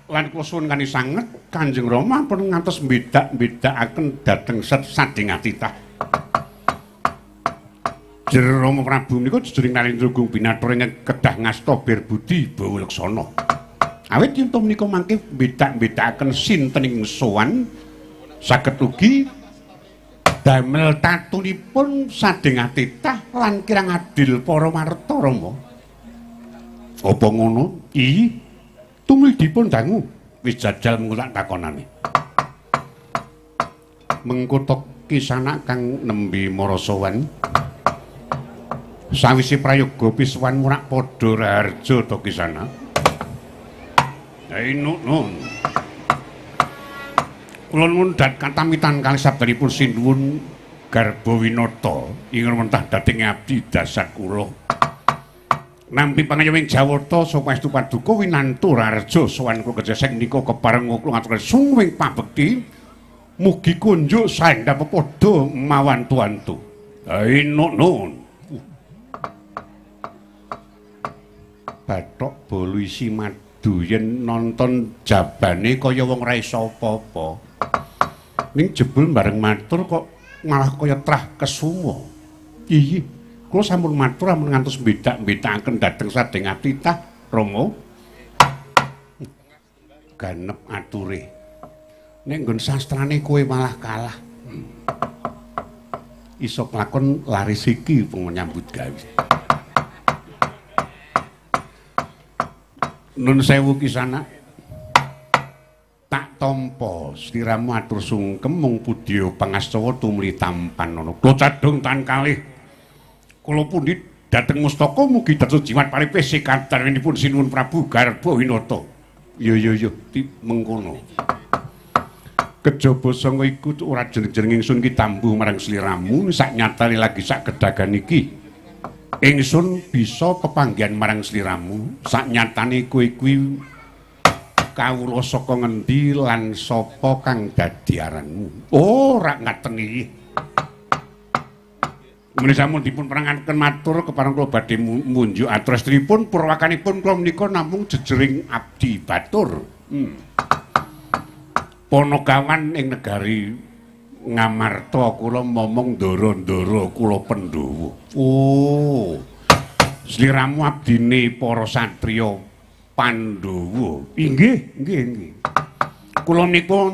lan kula suwun kani sanget Kanjeng Rama pun ngantos mbedak-bedakaken dhateng sading atitah Jero Rama Prabu menika jejering Narendra Gung Binathara ingkang kedah ngasta berbudi bawa leksana awit yen to menika mangke bedak-bedakaken sintening sowan saged ugi damel tatunipun sading atitah lan kirang adil para marta Rama apa ngono iki tumuli dipun dangu wis jajal mengko tak takonane mengko to kisana kang nembe marasawan sawise prayoga piswan murak padha raharja to kisana nun kula nuwun katamitan kalih sabdanipun sinuwun Garba Winata ingkang mentah dhateng abdi dasar kula nampi pangayoming Jawata sapaestu paduka winantu raharja sowan kula kejesek nika kepareng kula ngaturaken sumring pabekti mugi kunjuk sandhap padha mawantu-wantu nun Bathok Bolu isi madu yen nonton jabane kaya wong ra iso apa-apa. Ning jebul bareng matur kok malah kaya trah kesuma. Iya, kula sampun matur amun ngantos bedak-bedakaken dhateng sadeng atitah Rama. Ganep ature. Nek nggon sastrane kowe malah kalah. Iso kelakon laris iki nyambut gawe. Nun sewu kisana tak tampa sliramu atur sungkem mung pudya pangastawa tumuli tampan ana kula cadhong tan kalih kula pundhit dhateng mustaka mugi dados jimat paripis sekadaripun sinuwun Prabu Garba Winata yo mengkono kejaba sanga iku ora jeneng-jeneng ingsun ki tambuh marang sliramu sak nyatane lagi sak gedagan iki ingsun bisa pepanggihan marang sliramu sak nyatane kowe kuwi kawula saka ngendi lan sapa kang dadi aranmu ora ngaten iki menika sampun dipun perangaken matur kepareng kula badhe munjuk atrestripun purwakanipun kula menika namung jejering abdi batur Ponokawan ing negari Ngamarta kula momong ndara-ndara kula Pandhawa. Oh. Sliramu abdine para satriya Pandhawa. Inggih. Kula menika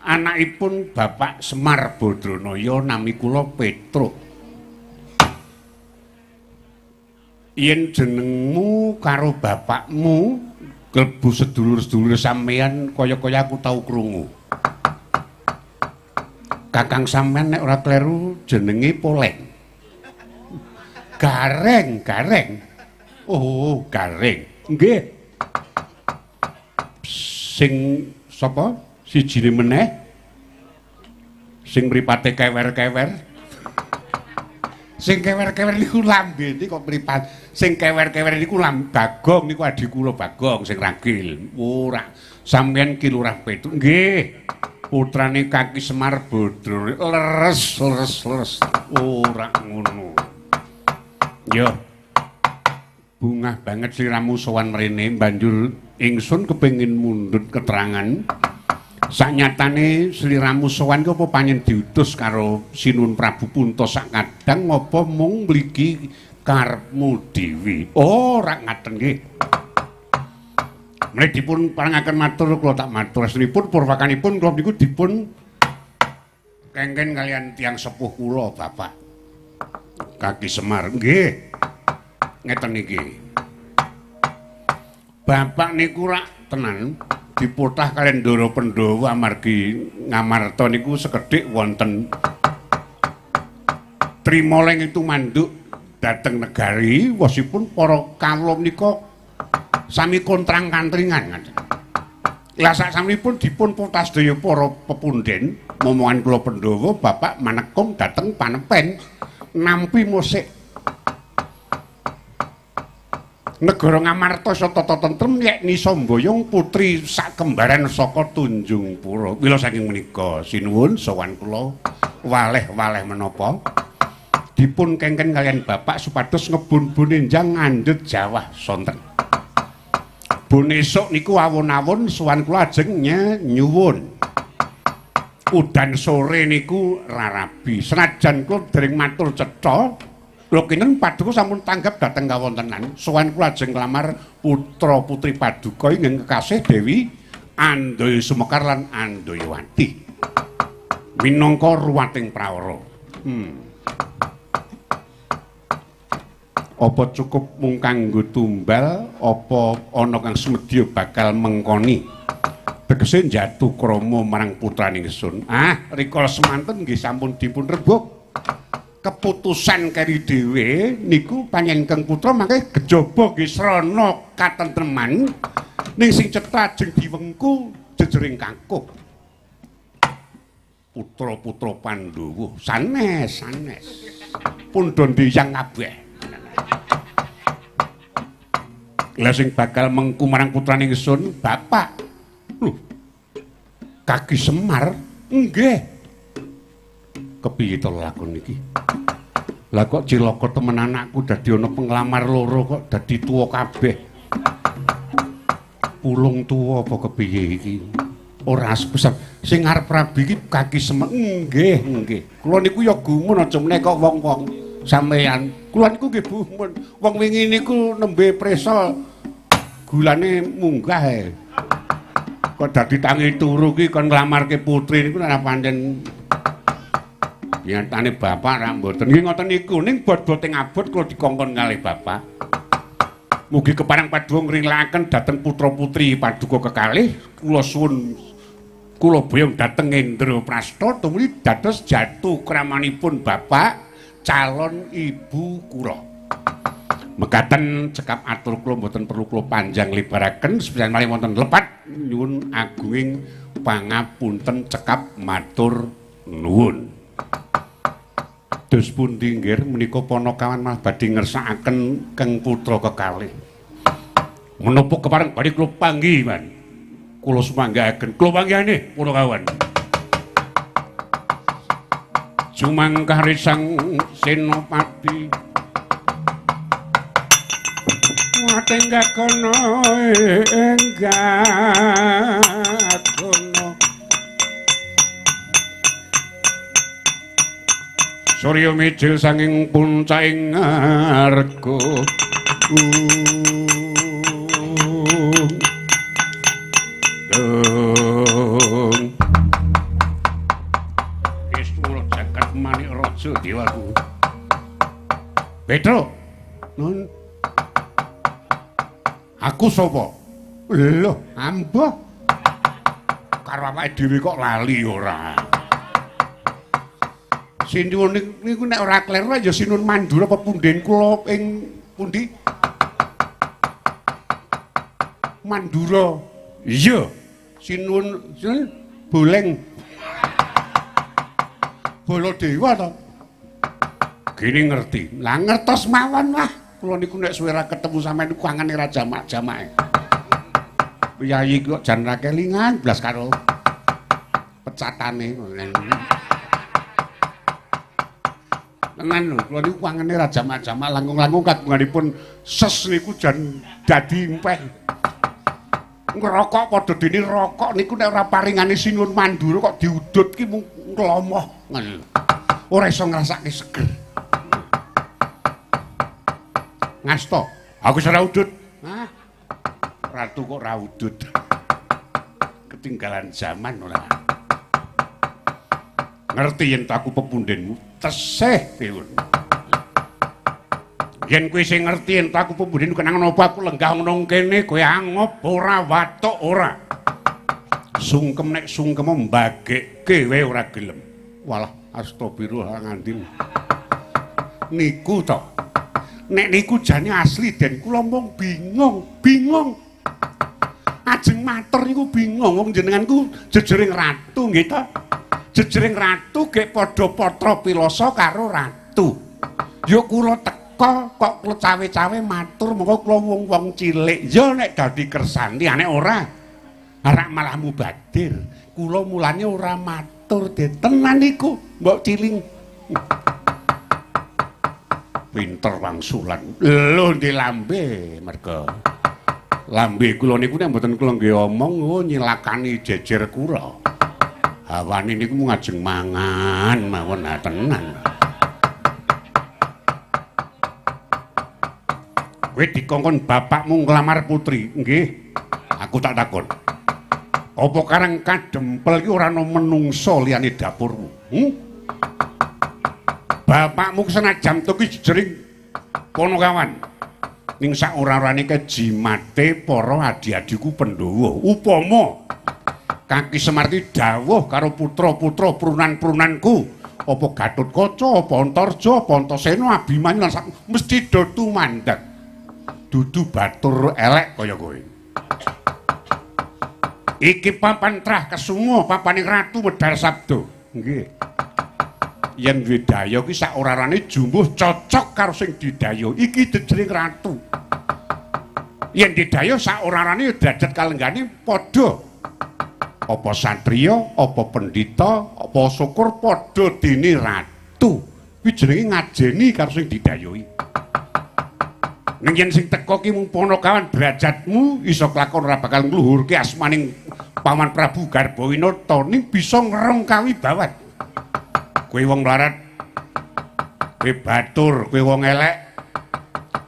anakipun Bapak Semar Badranaya nami kula Petruk. Yen jenengmu karo bapakmu klebu sedulur-sedulur sampeyan kaya-kaya aku tau krungu. Kakang sampean nek ora kleru jenenge Poleng. Gareng. Oh, Gareng. Nggih. Sing sapa? Sijine meneh. Sing mripate kewer-kewer. Sing kewer-kewer niku lambene kok mripat. Sing kewer-kewer niku Bagong niku adik kula Bagong sing ragil. Ora. Sampeyan ki Lurah Petruk. Nggih. Putrane Kaki Semar Bodro. Leres. Ora ngono. Yo. Bungah banget sliramu sowan mrene banjur ingsun kepengin mundhut keterangan. Sanyatane sliramu sowan ki apa panjen diutus karo Sinuwun Prabu Punta sakadang apa mung mligi karepmu dhewe. Oh, ora ngaten nggih. Menawi dipun parangaken matur kula tak matur aslinipun purwakanipun kula niku dipun kengken kalian tiyang sepuh kula Bapak Kaki Semar. Nggih. Ngeten iki. Bapak niku rak tenan diputah kalian Ndara Pandhawa amargi Ngamarta niku sekedhik wonten Trimoleng itu manduk dhateng negari wasipun para kawula menika sami kontrang-kantringan. Lah saksampunipun dipun putas sedaya para pepundhen momongan kula Pandhawa Bapak manekung dhateng Panepen nampi musik negara Ngamarta sata tentrem yakni Sambayong putri sakembaran saka Tunjungpura. Mila saking menika sinuwun sowan kula waleh-waleh menapa dipun kengken kalian Bapak supados ngebun-bun enjang ngandhut jawah sonten. Bun esuk niku awon-awon sowan kula ajeng nyuwun. Udan sore niku rarabi. Senajan kula dereng matur cetha, lho kinten paduka sampun tanggap dhateng kawontenan. Sowan kula ajeng nglamar putra putri paduka ingkang kekasih Dewi Andaya Sumekar lan Andayawati. Minangka ruwating prawara. Apa cukup mung kanggo tumbal apa ana kang semedya bakal mengkoni tegese njatu krama marang putraning ingsun. Rikala semanten nggih sampun dipun rebuk keputusan keri dhewe niku panjenengan putra mangke gejaba nggih srana katentreman ning sing cetha ajeng diwengku jejering kangkuh putra-putra Pandhawa sanes pundha ndiyang kabeh. Lah sing bakal mengku marang putrane ingsun, Bapak. Lho. Kaki Semar? Nggih. Kepiye to lakon iki? Lah kok cilaka temen anakku dadi ana penglamar loro kok dadi tuwa kabeh. Ulung tuwa apa kepiye iki? Ora sepesan sing arep rabi iki Kaki Semar. Nggih. Kula niku ya gumun aja meneh kok wong-wong sampeyan. Kula niku nggih gumun. Wong wingi niku nembe presa gulane munggah kok dadi tangi turu ki kon nglamarke putri niku ora pancen nyatane bapak ra mboten nggih ngoten niku ning bot-boting abot kula dikongkon kalih bapak mugi keparang paduka ngrilakaken dhateng putra-putri paduka kekalih kula suwun kula boyong dhateng Endra Prasta tumuli dados jatuh kramanipun bapak calon ibu kura. Mekaten cekap atur kula mboten perlu kula panjang lebaraken sepisan malih wonten lepat nyuwun agunging pangapunten cekap matur nuwun. Dos pundi nggih menika Panakawan malah badhe ngersakaken Kang putra kekalih. Menapa kepareng badhe kula panggih man. Kula sumanggahaken kula panggihane Panakawan. Sumangkari Sang Senopati Tenggak kono enggak kono Surya mijil sanging puncahing arga Ismul jagat manik raja dewaku Petro nun aku sapa? Lho, ambuh. Karo awake dhewe kok lali ora. Sinuwun niku nek ora kleru ya Sinuwun Mandura apa punden kula ing pundi? Mandura. Iya. Sinuwun Boleng. Baladewa to. Gini ngerti. Lah ngertos mawon lah. Kula niku nek suwe ra ketemu sampeyan niku kangane ra jamak-jamake. Yayi kok jan ra kelingan blas karo pecatane. Tenan lho, kula niku kangane ra jamak-jamak langkung-langkung kagunganipun ses niku jan dadi empeh. Ngerokok padha dene rokok niku nek ora paringane Sinuwun Mandura kok diudut ki mung klomoh ngono. Ora iso ngrasake seger. Ngasta, aku wis ora udut. Hah? Ratu kok ora udut. Ketinggalan zaman ora. Ngerti yen aku pepundhenmu, tesih Dewa. Yen kowe sing ngerti yen aku pepundhenmu kenang napa aku lenggah nang kene kowe angop ora watuk ora. Sungkem nek sungkem mbagekke wae ora gelem. Walah astagfirullah ngandil. Niku to. Nek niku jane asli den kula mung bingung. Ajeng matur niku bingung wong jenenganku jejering ratu nggih to. Jejering ratu gek padha patra pilasa karo ratu. Ya kula teka kok kula cawe-cawe matur mengko kula wong cilik. Ya nek dadi kersane nek ora arak malah mubadir. Kula mulane ora matur tenan niku mbok ciling. Pinter wangsulan. Lho ndi lambe merga. Lambe kula niku nek mboten kula nggih omong nyilakani jejer kula. Hawane niku mung ajeng mangan mawon tenan. Kowe dikongkon bapakmu nglamar putri, nggih. Aku tak takon. Apa karang kadempel iki ora ana menungsa liyane dapurmu? Bapakmu senajan to ki jering ponokawan. Ning sak ora-orane kejimate para adi-adiku Pandhawa. Upama Kaki Semarti dawuh karo putra-putra prunan-prunanku, apa Gatotkaca, apa Antarja, apa Antasena, Abimanyu lan mesti do tumandhak. Dudu batur elek kaya kowe. Iki papan trah kesungu papaning Ratu Wedal Sabda. Nggih. Yen duwe daya ki sak ora-orane jumbuh cocok karo sing didaya. Iki jejering ratu. Yen didaya sak ora-orane derajat kalenggane padha. Apa satriya, apa pendhita, apa syukur padha dene ratu. Kuwi jenenge ngajeni karo sing didayoi. Ning yen sing teka ki mung ponokawan derajatmu iso kelakon ora bakal ngluhurke asmaning Paman Prabu Garbawinata ning bisa ngrengkawi bawat. Kowe wong mlarat, kowe batur, kowe wong elek,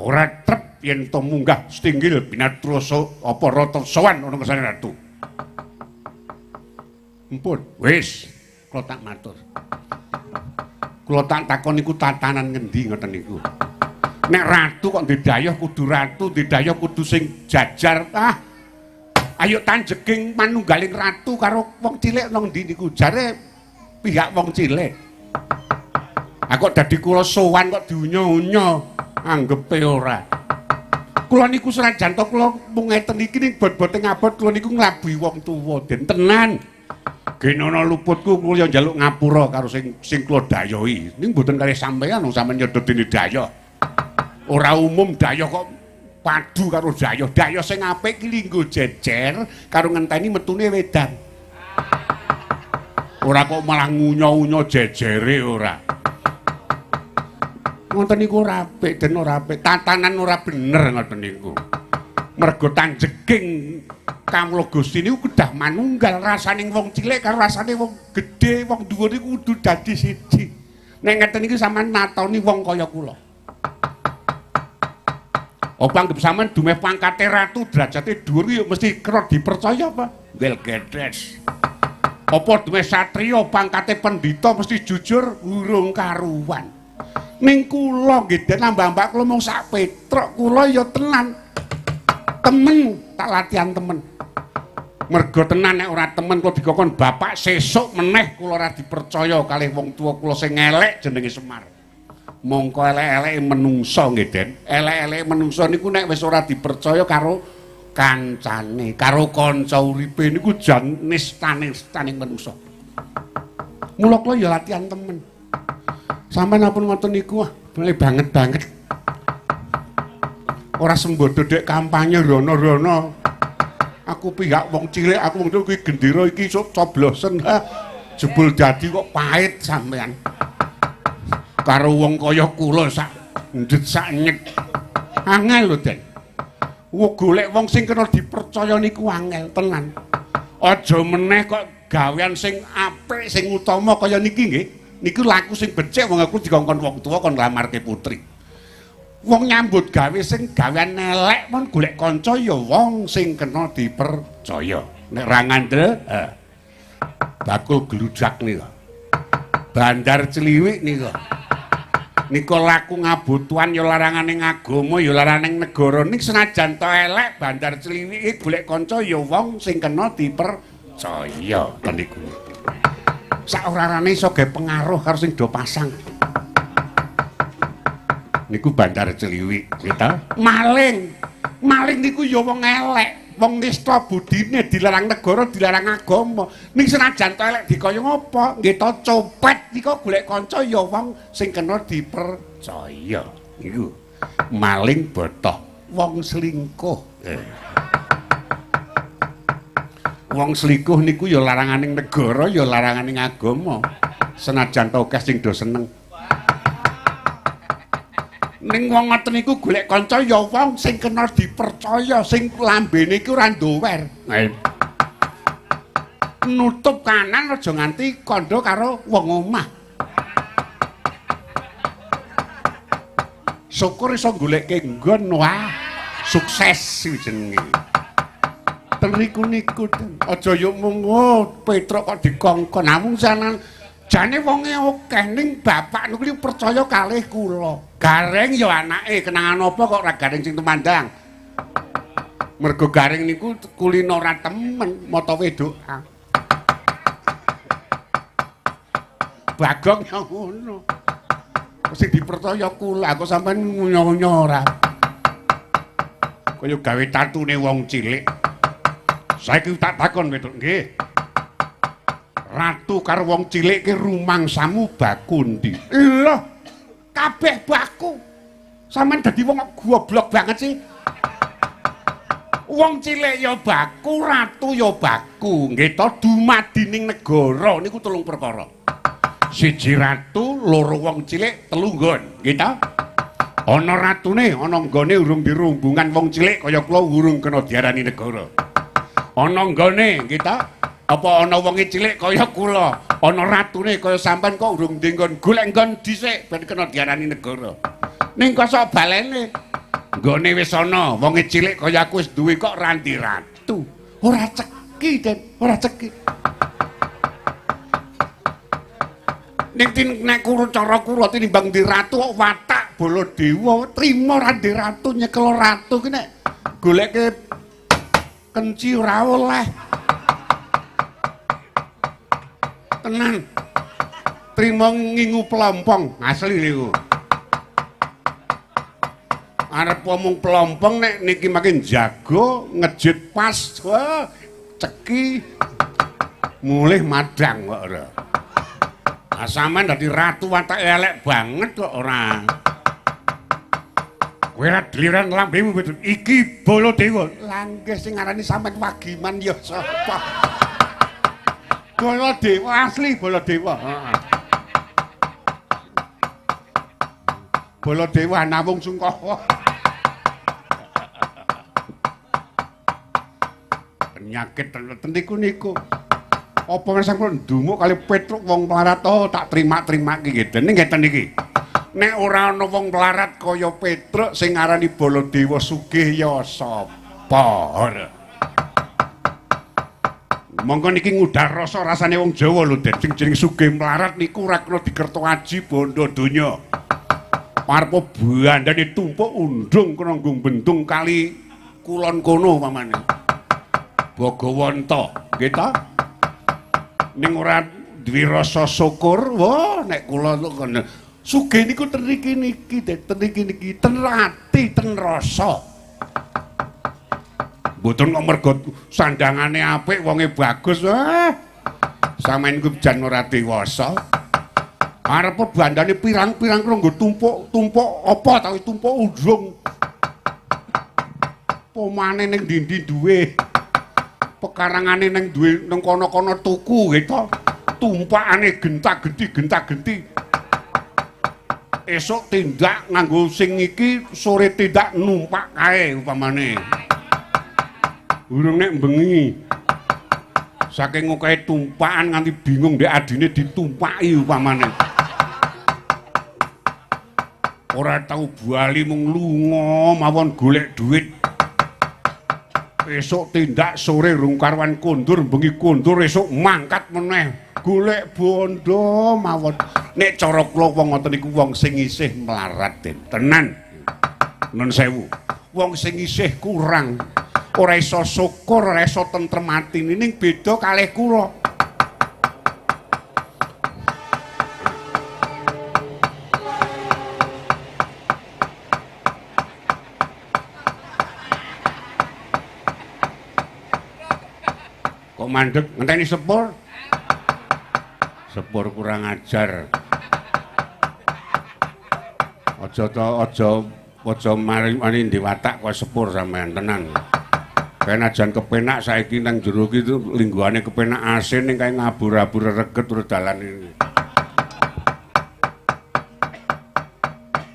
ora trep yen to munggah setinggil binatrasa apa rata sowan ana ngersane ratu. Ampun, wis, kula tak matur. Kula tak takon niku tatanan ngendi ngoten niku. Nek ratu kok ndedayah kudu ratu, ndedayah kudu sing jajar. Ayo tanjeging manunggaling ratu karo wong cilik nang ndi niku jare pihak wong cilik. Kok dadi kula sowan kok diunya-unya anggepe ora. Kula niku senajan to kula mung ngeten iki ning bot-bote ngabot kula niku nglabuhi wong tuwa den tenan. Genono luputku kula njaluk ngapura karo sing kula dayoi. Ning mboten kalih sampeyan sampeyan nyedot dene daya. Ora umum daya kok padu karo daya. Daya sing apik ki linggo jejer karo ngenteni metune wedan. Ora kok malah ngunya-unya jejere ora. Ngoten niku ora apik, den ora apik. Tatanan ora bener ngoten niku. Mergo tanjeging Kamula Gusti niku kedah manunggal rasaning wong cilik karo rasane wong gedhe, wong dhuwur niku kudu dadi siji. Nek ngeten iki sampean natoni wong kaya kula. Apa anggap sampean dumeh pangkate ratu derajate dhuwur ya mesti kerep dipercaya apa? Ngel gedhes. Apa dumeh satriya pangkate pendhita mesti jujur urung karuwan. Ning kula nggih den mbak-mbak kula mung sak petruk kula ya tenan. Temen tak latihan temen. Mergo tenan nek ora temen kula dikokon bapak sesuk meneh kula ora dipercaya kalih wong tuwa kula sing elek jenenge Semar. Mongko elek-eleke menungso nggih, Den. Elek-eleke menungso niku nek wis ora dipercaya karo kancane, karo kanca uripe niku jan nistaning menungso. Mula kula ya latihan temen. Sampeyan ampun ngoten niku boleh banget. Ora sembodo dek kampanye rono-rono. Aku pihak wong cilik, aku mung kuwi gendera iki sok coblosen. Jebul dadi kok pahit sampean. Karo wong kaya kula sak ndet sak nyek. Angel lho, Den. Golek wong sing kena dipercaya niku angel tenan. Aja meneh kok gawean sing apik, sing utama kaya niki nggih. Niku laku sing becik wong aku dikongkon wong tuwa kon nglamarke putri. Wong nyambut gawe sing gawean elek mon golek kanca ya wong sing kena dipercaya. Nek ra ngandel, bakul gludak nika. Bandar Ciliwik nika. Nika laku ngabutuhan ya larangane agama ya larangane negara ning senajan to elek Bandar Ciliwik golek kanca ya wong sing kena dipercaya ten niku. Sak orane iso gawe pengaruh karo sing do pasang. Niku Bandar Ciliwik, gitu. Maling niku ya wong elek, wong nista budine dilarang negara, dilarang agama. Ning senajan to elek dikaya ngapa? Nggih to copet nika golek kanca ya wong sing kena dipercaya. Niku maling botoh, wong selingkuh. Wong selingkuh niku ya laranganing negara, ya laranganing agama. Senajan to akeh sing do seneng. Ning wong ngoten niku golek kanca ya wong sing kena dipercaya, sing lambene iki ora ndower. Nutup kanan aja nganti kandha karo wong omah. Syukur iso goleke nggon wah sukses jenenge. Ten niku aja yo mung Petruk kok dikongkon. Namung sanan jane wonge akeh ning bapak niku percaya kalih kula. Gareng ya anake kenangan apa kok ora gareng sing temandang. Mergo gareng niku kulino ora temen mata wedok. Bagong ya ngono. Sing dipercaya kula aku sampean ngunyah-ngunyah ora. Kaya gawe tatune wong cilik. Saiki tak takon wedok nggih. Ratu karo wong cilik ki rumangsamu baku ndi? Lho, kabeh baku. Sampeyan dadi wong goblok banget sih. Wong cilik ya baku, ratu ya baku. Nggih to dumadining negara niku telung perkara. Siji ratu, loro wong cilik, telu nggon, nggih to? Ana ratune, ana nggone urung dirumbungan wong cilik kaya kula urung kena diarani negara. Ana nggone, nggih to? Apa ana wonge cilik kaya kula, ana ratune kaya sampean kok urung ndenggon golek nggon dhisik ben kena diarani negara. Ning kosok balene nggone wis ana, wonge cilik kaya aku wis duwe kok ranti ratu. Ora ceki, Den, ora ceki. Nek kula cara kula tinimbang di ratu kok watak Baladewa, trima ra di ratu nyekel ratu ki nek goleke kenci ora oleh. Tenan. Trima ngingu pelompong, asli niku. Arep omong pelompong nek niki makin jago ngejit pas, wah, ceki mulih madang kok ora. Ah sampean dadi ratu watak elek banget kok ora. Kowe ra diliran lambemu betul. Iki Baladewa. Lah nggih sing ngarani sampean Wagiman ya sapa? Baladewa asli Baladewa. Heeh. Baladewa namung Sungkawa. Penyakit ten niku. Apa men sampun ndumuk kali Petruk wong melarat tak terima-terima iki nggih. Dening ngeten iki. Nek ora ana wong melarat kaya Petruk sing ngarani Baladewa sugih ya sapa? Monggo niki ngudar rasa rasane wong Jawa lho, Den. Sing jeneng sugih melarat niku ora kena dikerto aji bondo donya. Parpo bandane tumpuk undung kena nggung bendung kali kulon kono pamane. Bogawanta nggih ta ning ora duwe rasa syukur wah nek kula sugih niku ten niki ten ati ten rasa mboten kok mergo sandangane apik wonge bagus sampeyan ku jan ora dewasa arep bandane pirang-pirang karo nggo tumpuk apa ta tumpuk undung pomane ning ndi-ndi duwe pekarangane ning duwe nang kono-kono tuku gitu tumpakane gentak-genti esuk tindak nganggo sing iki sore tindak numpak kae upamane urung nek bengi saking ngokae tumpakan nganti bingung ndek adine ditumpaki upamane ora tau bali mung lunga mawon golek dhuwit esuk tindak sore rung karwan kondur bengi kondur esuk mangkat meneh golek bondo mawon nek cara kula wong ngoten niku wong sing isih melarat tenan nun sewu wong sing isih kurang ora iso syukur ora iso tentrem atine ning beda kalih kula mandeg ngenteni sepur kurang ajar aja mari diwatak kok sepur sampean tenan kenajan kepenak saiki nang jero ki lingguhane kepenak asin ning kae ngabur-abur reget terus dalan ini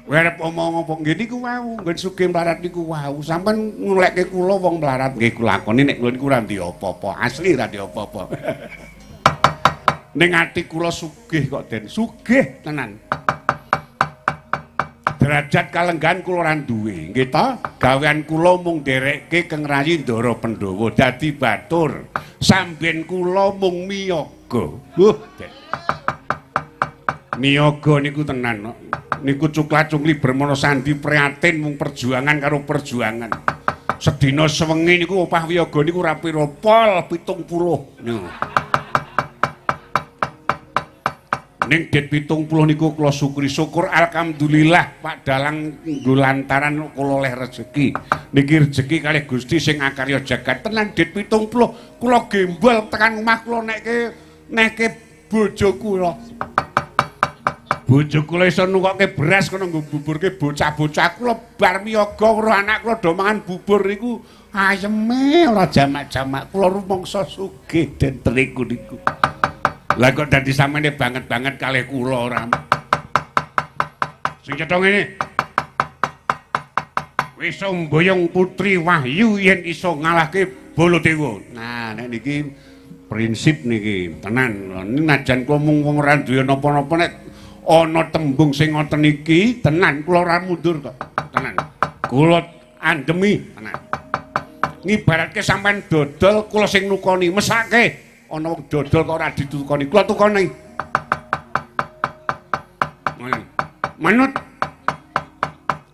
werep omong apa nggih niku wau nggen sugih mlarat niku wau sampean ngulekke kula wong mlarat nggih kula lakoni nek kula niku ora ndek apa-apa asli ora ndek apa-apa ning ati kula sugih kok Den sugih tenan derajat kalenggan kula ora duwe nggih ta gawean kula mung nderekke Kang Rayi Ndara Pandhawa dadi batur samben kula mung miyaga Den miyaga niku tenan niku cukla-cukli bermono sandi prihatin mung perjuangan karo perjuangan sedina sewengi niku opah wiyaga niku ra pira pol 70 ning det 70 niku kula syukur alhamdulillah Pak Dalang nggo lantaran kula oleh rezeki niki rezeki kalih Gusti sing akarya jagat tenan det 70 kula gembol tekan omah kula nekke bojo kula bojo kula iso nukokke beras kono nggo buburke bocah-bocah kula bar miyaga karo anak kula do mangan bubur niku ayeme ora jamak-jamak kula rumangsa sugih den triku niku lah kok dadi samene banget-banget kalih kula ora sing cetha ngene wis mboyong putri Wahyu yen iso ngalahke Baladewa nah nek niki prinsip niki tenan najan kula mung ora duwe napa-napa nek ana tembung sing ngoten iki tenan kula ora mundur kok tenan kula andemi tenan ngibaratke sampean dodol kula sing nukoni mesake ana wong dodol kok ora ditukoni kula tukoni manut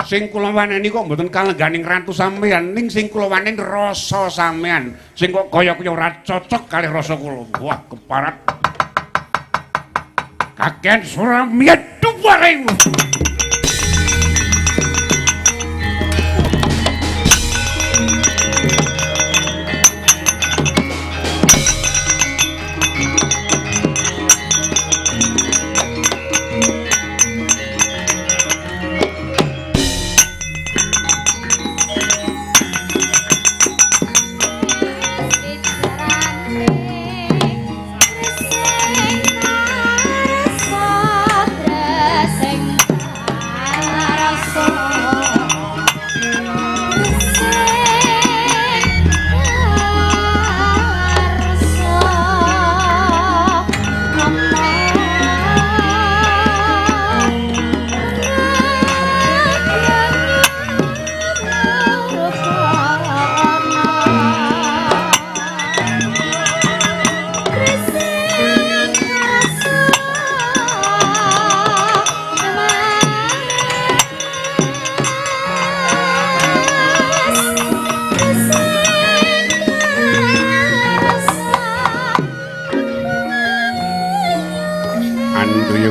sing kula waneni kok mboten kalengganing ratu sampean ning sing kula waneni rasa sampean sing kok kaya-kaya ora cocok kalih rasa kula wah keparat Kakek Suramiya Dubareng.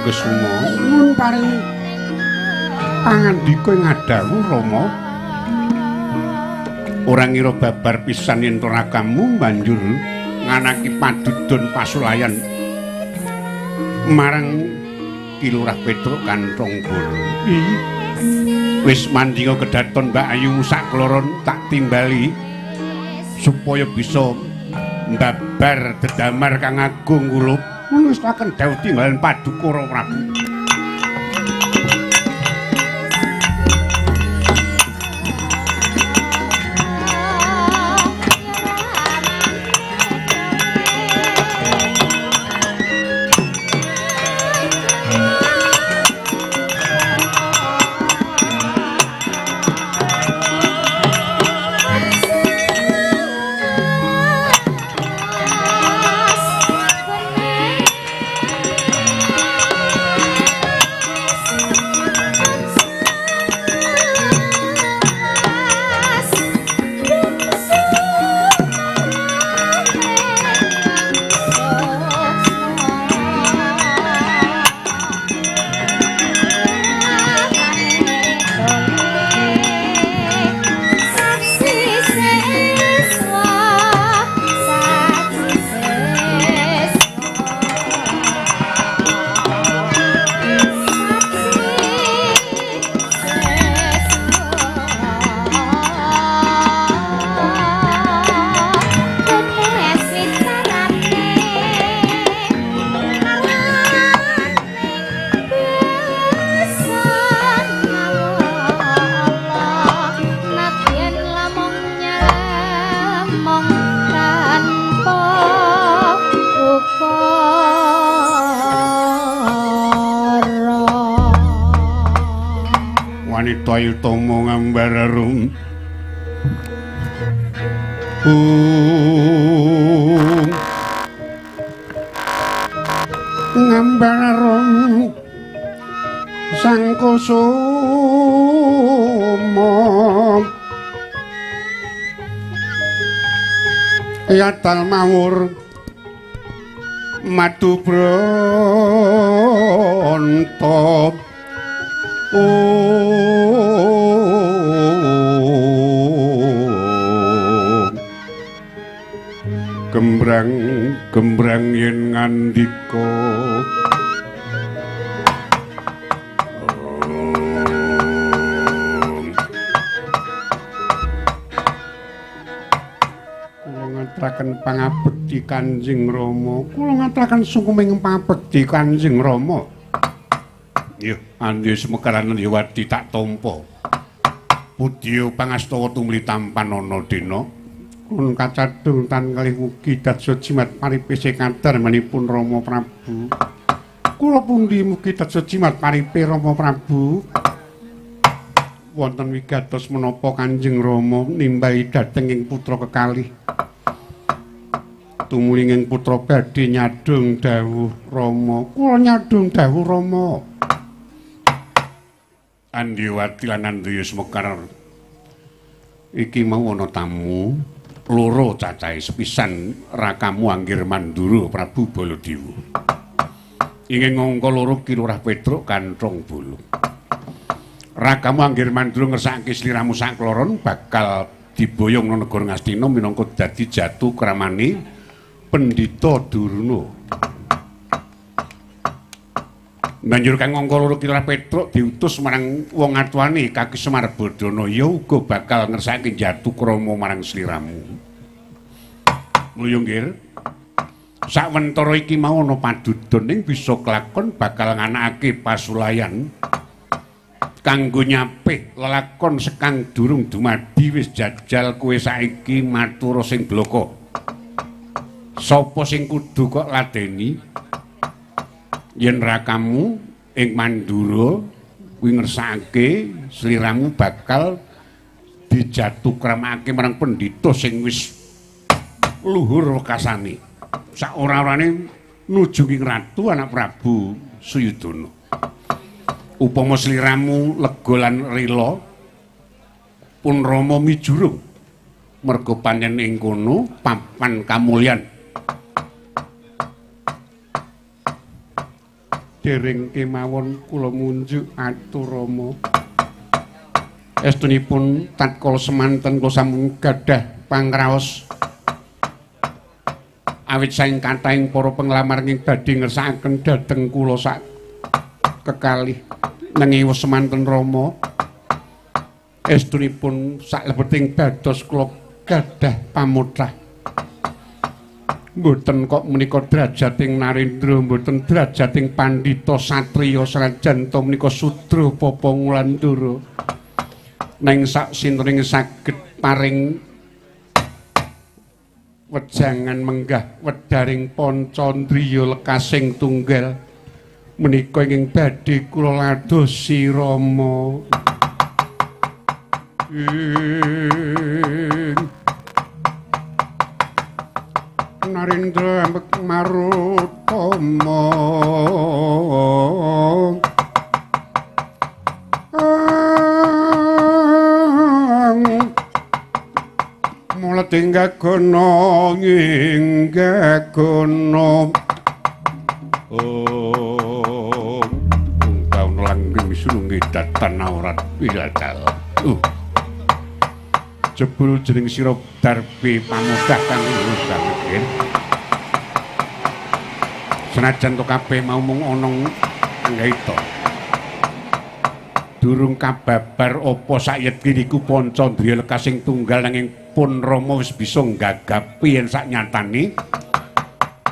Kesuma nuwun paring pangandika ing adawu Rama. Ora ngira babar pisan yen rakamu banjur nganaki padudon pasulayan marang Ki Lurah Petruk Kanthong Bolo. Wis mandinga kedaton Mbak Ayu sakloron tak timbali supaya bisa mbabar dedamar kang agung kula. Wis akan dawuh timbalan Padukara Prabu. Wanita Yutama Ngambarerum Ngambarerum Sang Kusuma Yatal mawur Madu Bronto Gembrang yen ngandika kula ngaturaken pangabekti Kanjeng Rama. Kula ngaturaken sungkuming pangabekti Kanjeng Rama. Iya, andi semekaran Yawati tak tampa. Budya pangastawa tumuli tampan ana dina. Kun kacadung tan kalih mugi dadya jimat paripise kadarmanipun Rama Prabu. Kula pundi mugi dadya jimat paripe Rama Prabu. Wonten wigatos menapa Kanjeng Rama nimbahi dhateng ing putra kekalih. Tumuli ing putra badhe nyadung dawuh Rama. Kula nyadung dawuh Rama. Andiwati lan Andaya Semekar iki mau ana tamu loro cacahe sepisan rakamu Anggir Mandura Prabu Baladewa. Ingin ngangka loro Ki Lurah Petruk Kanthong Bolo. Rakamu Anggir Mandura ngersakake sliramu sakloron bakal diboyong nang negara Ngastina minangka dadi jatu kramane Pendhita Durna. Banjur kang ngangka loro Ki Lurah Petruk diutus marang wong atuwane Kaki Semar Badana ya uga bakal ngersakake jatu krama marang sliramu. Mulya nggih. Sawentara iki mau ana padudon ing bisa kelakon bakal nganakake pasulayan kanggo nyapih lelakon sekang durung dumadi wis jajal kowe saiki matur sing bloko. Sapa sing kudu kok ladeni? Yen rakamu ing Mandura kuwi ngersakake sliramu bakal dijatukramake marang pendhita sing wis luhur wekasane. Sak ora-orane nuju ing ratu anak Prabu Suyudana. Upama sliramu lega lan rila pun Rama mijurung merga pancen ing kono papan kamulyan. dereng kemawon kula munjuk atur Rama. Estunipun tatkala semanten kula sampun gadah pangraos awit saing kathahing para penglamar ing badhe ngersakaken dhateng kula sak kekalih nanging semanten Rama estunipun saklebeting dados kula gadah pamutrah mboten kok menika drajating Narendra mboten drajating pandhita satriya senajan to menika sudra Papa Ngulandara nang sak sintening saged paring wejangan menggah wedaring Pancandriya lekasing tunggal menika ingkang badhe kula ladosi Rama. Narendra Marutama mula tinggal kono hingga kono taun langgeng sunungi datan aurat wilatal jebul jeneng sira Darbi pamudah kang ngger senajan to kabeh mau mung ana anggaita durung kababar apa sayet niku Pancandriya lekasing tunggal nanging pun Rama wis bisa nggagapi yen saknyatane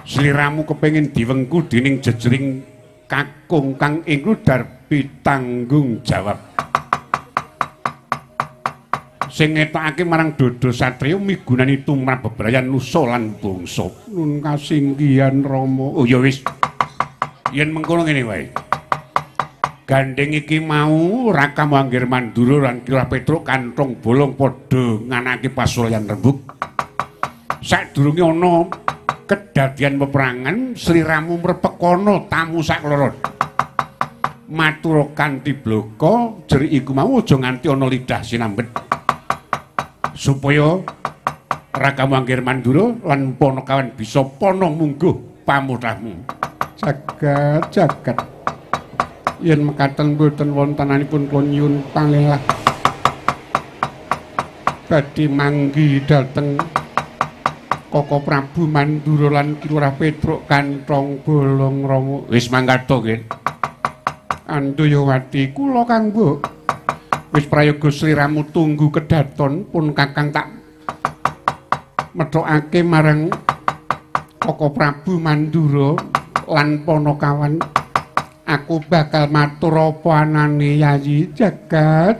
sliramu kepengin diwengku dening jejering kakung kang iku Darbi tanggung jawab sing ngetokake marang Dada Satriya migunani tumrap bebrayan nusa lan bangsa nun kasinggihan Rama. Oh ya wis. Yen mengkono ngene wae. Gandeng iki mau Raka Manggir Mandura lan Kirah Petruk kantong bolong padha nganake pasuryan rembug. Sadurunge ana kedadian peperangan sliramu mrepekana tamu sakloron. Matura kanthi blaka jeri iku mau aja nganti ana lidah sinambet. Supaya Raka Manggir Mandura lan Panakawan bisa pana mungguh pamutrahmu. Jagat yen mekaten boten wontenanipun kula nyuwun pangelah badhe manggi dhateng Koko Prabu Mandura lan Kirah Petruk kantong bolong Rama. Wis mangkata nggih. Anduyawati kula Kang Mbok wis prayoga sliramu tunggu kedaton pun Kakang tak metokake marang Koko Prabu Mandura lan Panakawan aku bakal matur apa anane Yayi jagat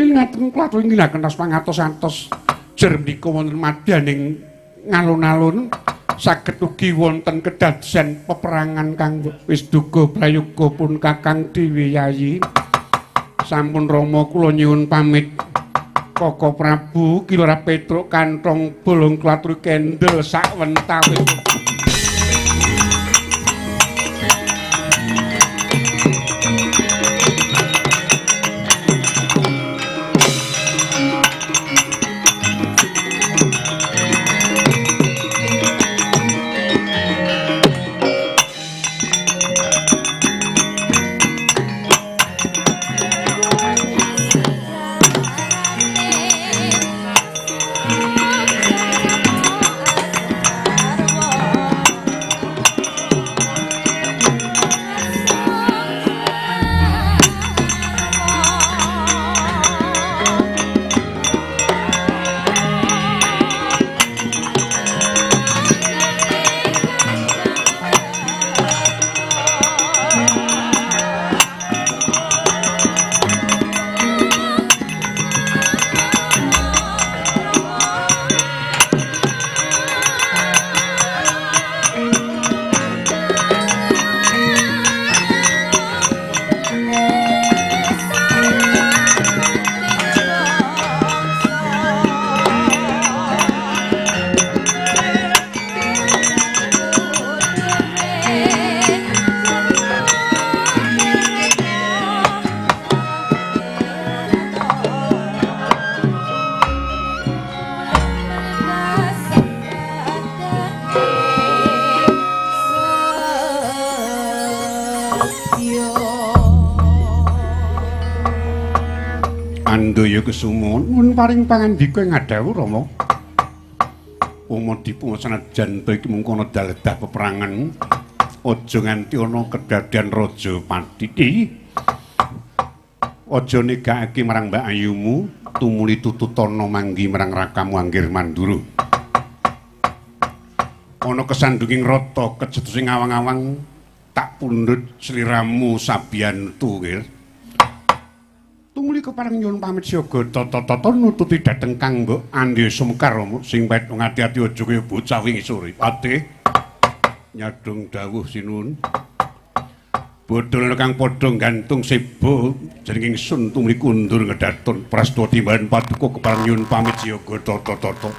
ingaten kula inginaken tas pangatos-atos jer menika wonten madyaning ngalun-alun saged ugi wonten kedadian peperangan kang wis duga prayoga pun Kakang Dewi Yayi. Sampun Rama kula nyuwun pamit. Koko Prabu Kirah Petruk kantong bolong klatru kendel sakwentawis. Sarwa Andaya Kesuma nuwun paring pangandika ing Adawu Rama. Umo dipun senajan to iki mungkono daledah peperangan aja nganti ana kedadian raja Patiti. Aja negakake marang Mbak Ayumu tumuli tututana manggi marang rakamu Anggir Mandura. Ana kesandunging rata kejetusing awang-awang tak pundhut sliramu sabiyantu nggih. Tumuli kepareng nyuwun pamit siaga tata-tata nututi dhateng Kang Mbok Andi Sumkar sing bae ngati-ati aja kaya bocah wingi sore. Patih nyadong dawuh sinuwun. Bodhol kang padha gantung sebo jenenging sun tumuli kundur ngedaton prastawa timbahan paduka kepareng nyuwun pamit siaga tata-tata.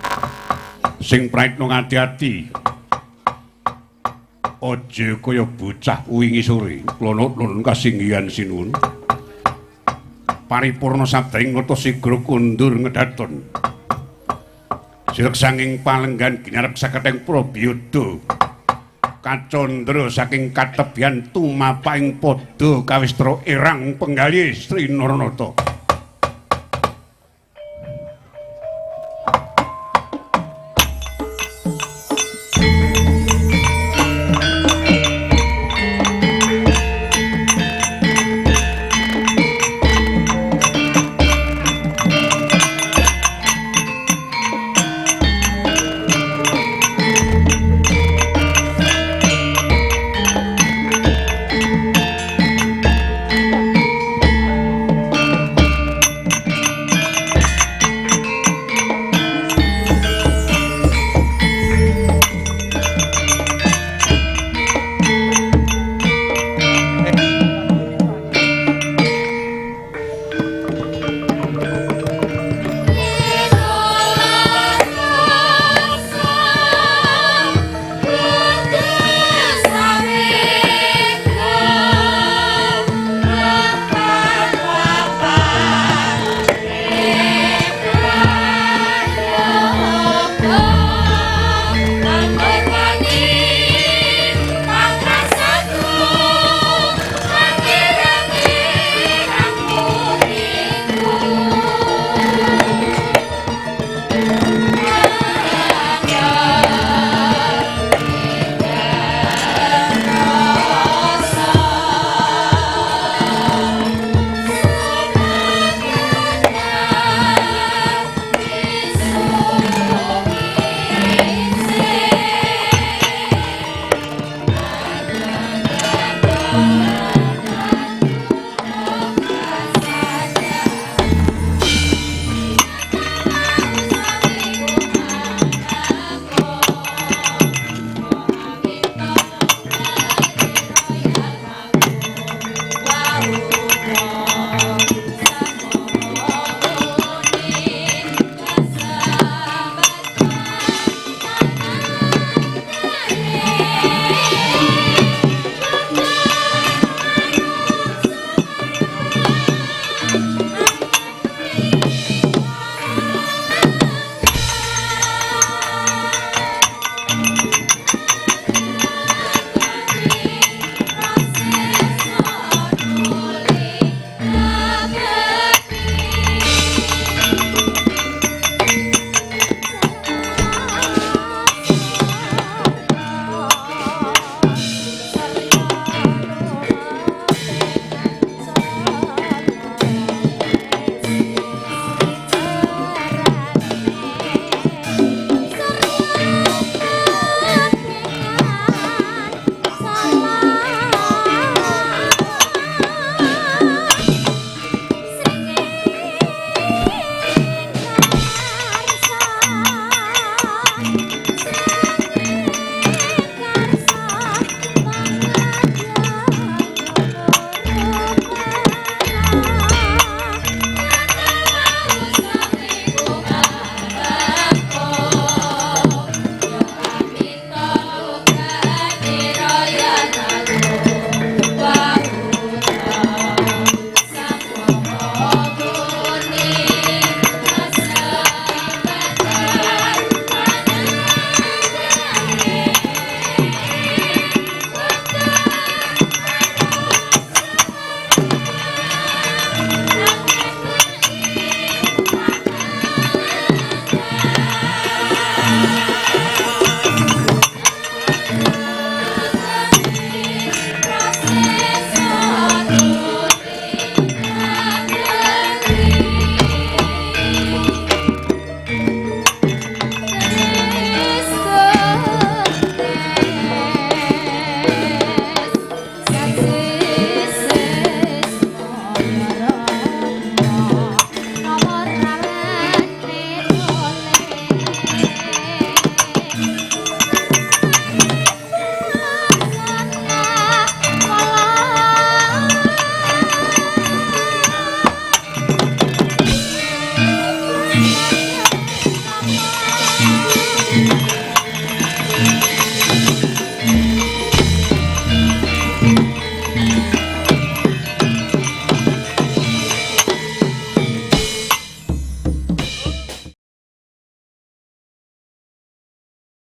Sing praitna ngati-ati aja kaya bocah wingi sore. Klonot-klonot kasinggihan sinuwun. Paripurna sabdaing nata sigra kundur ngedaton. Sirek sanging palenggan ginarep saketeng Prabyada. Kacandra saking katebyan tumapaing padha kawistara erang penggalih Sri Naranata.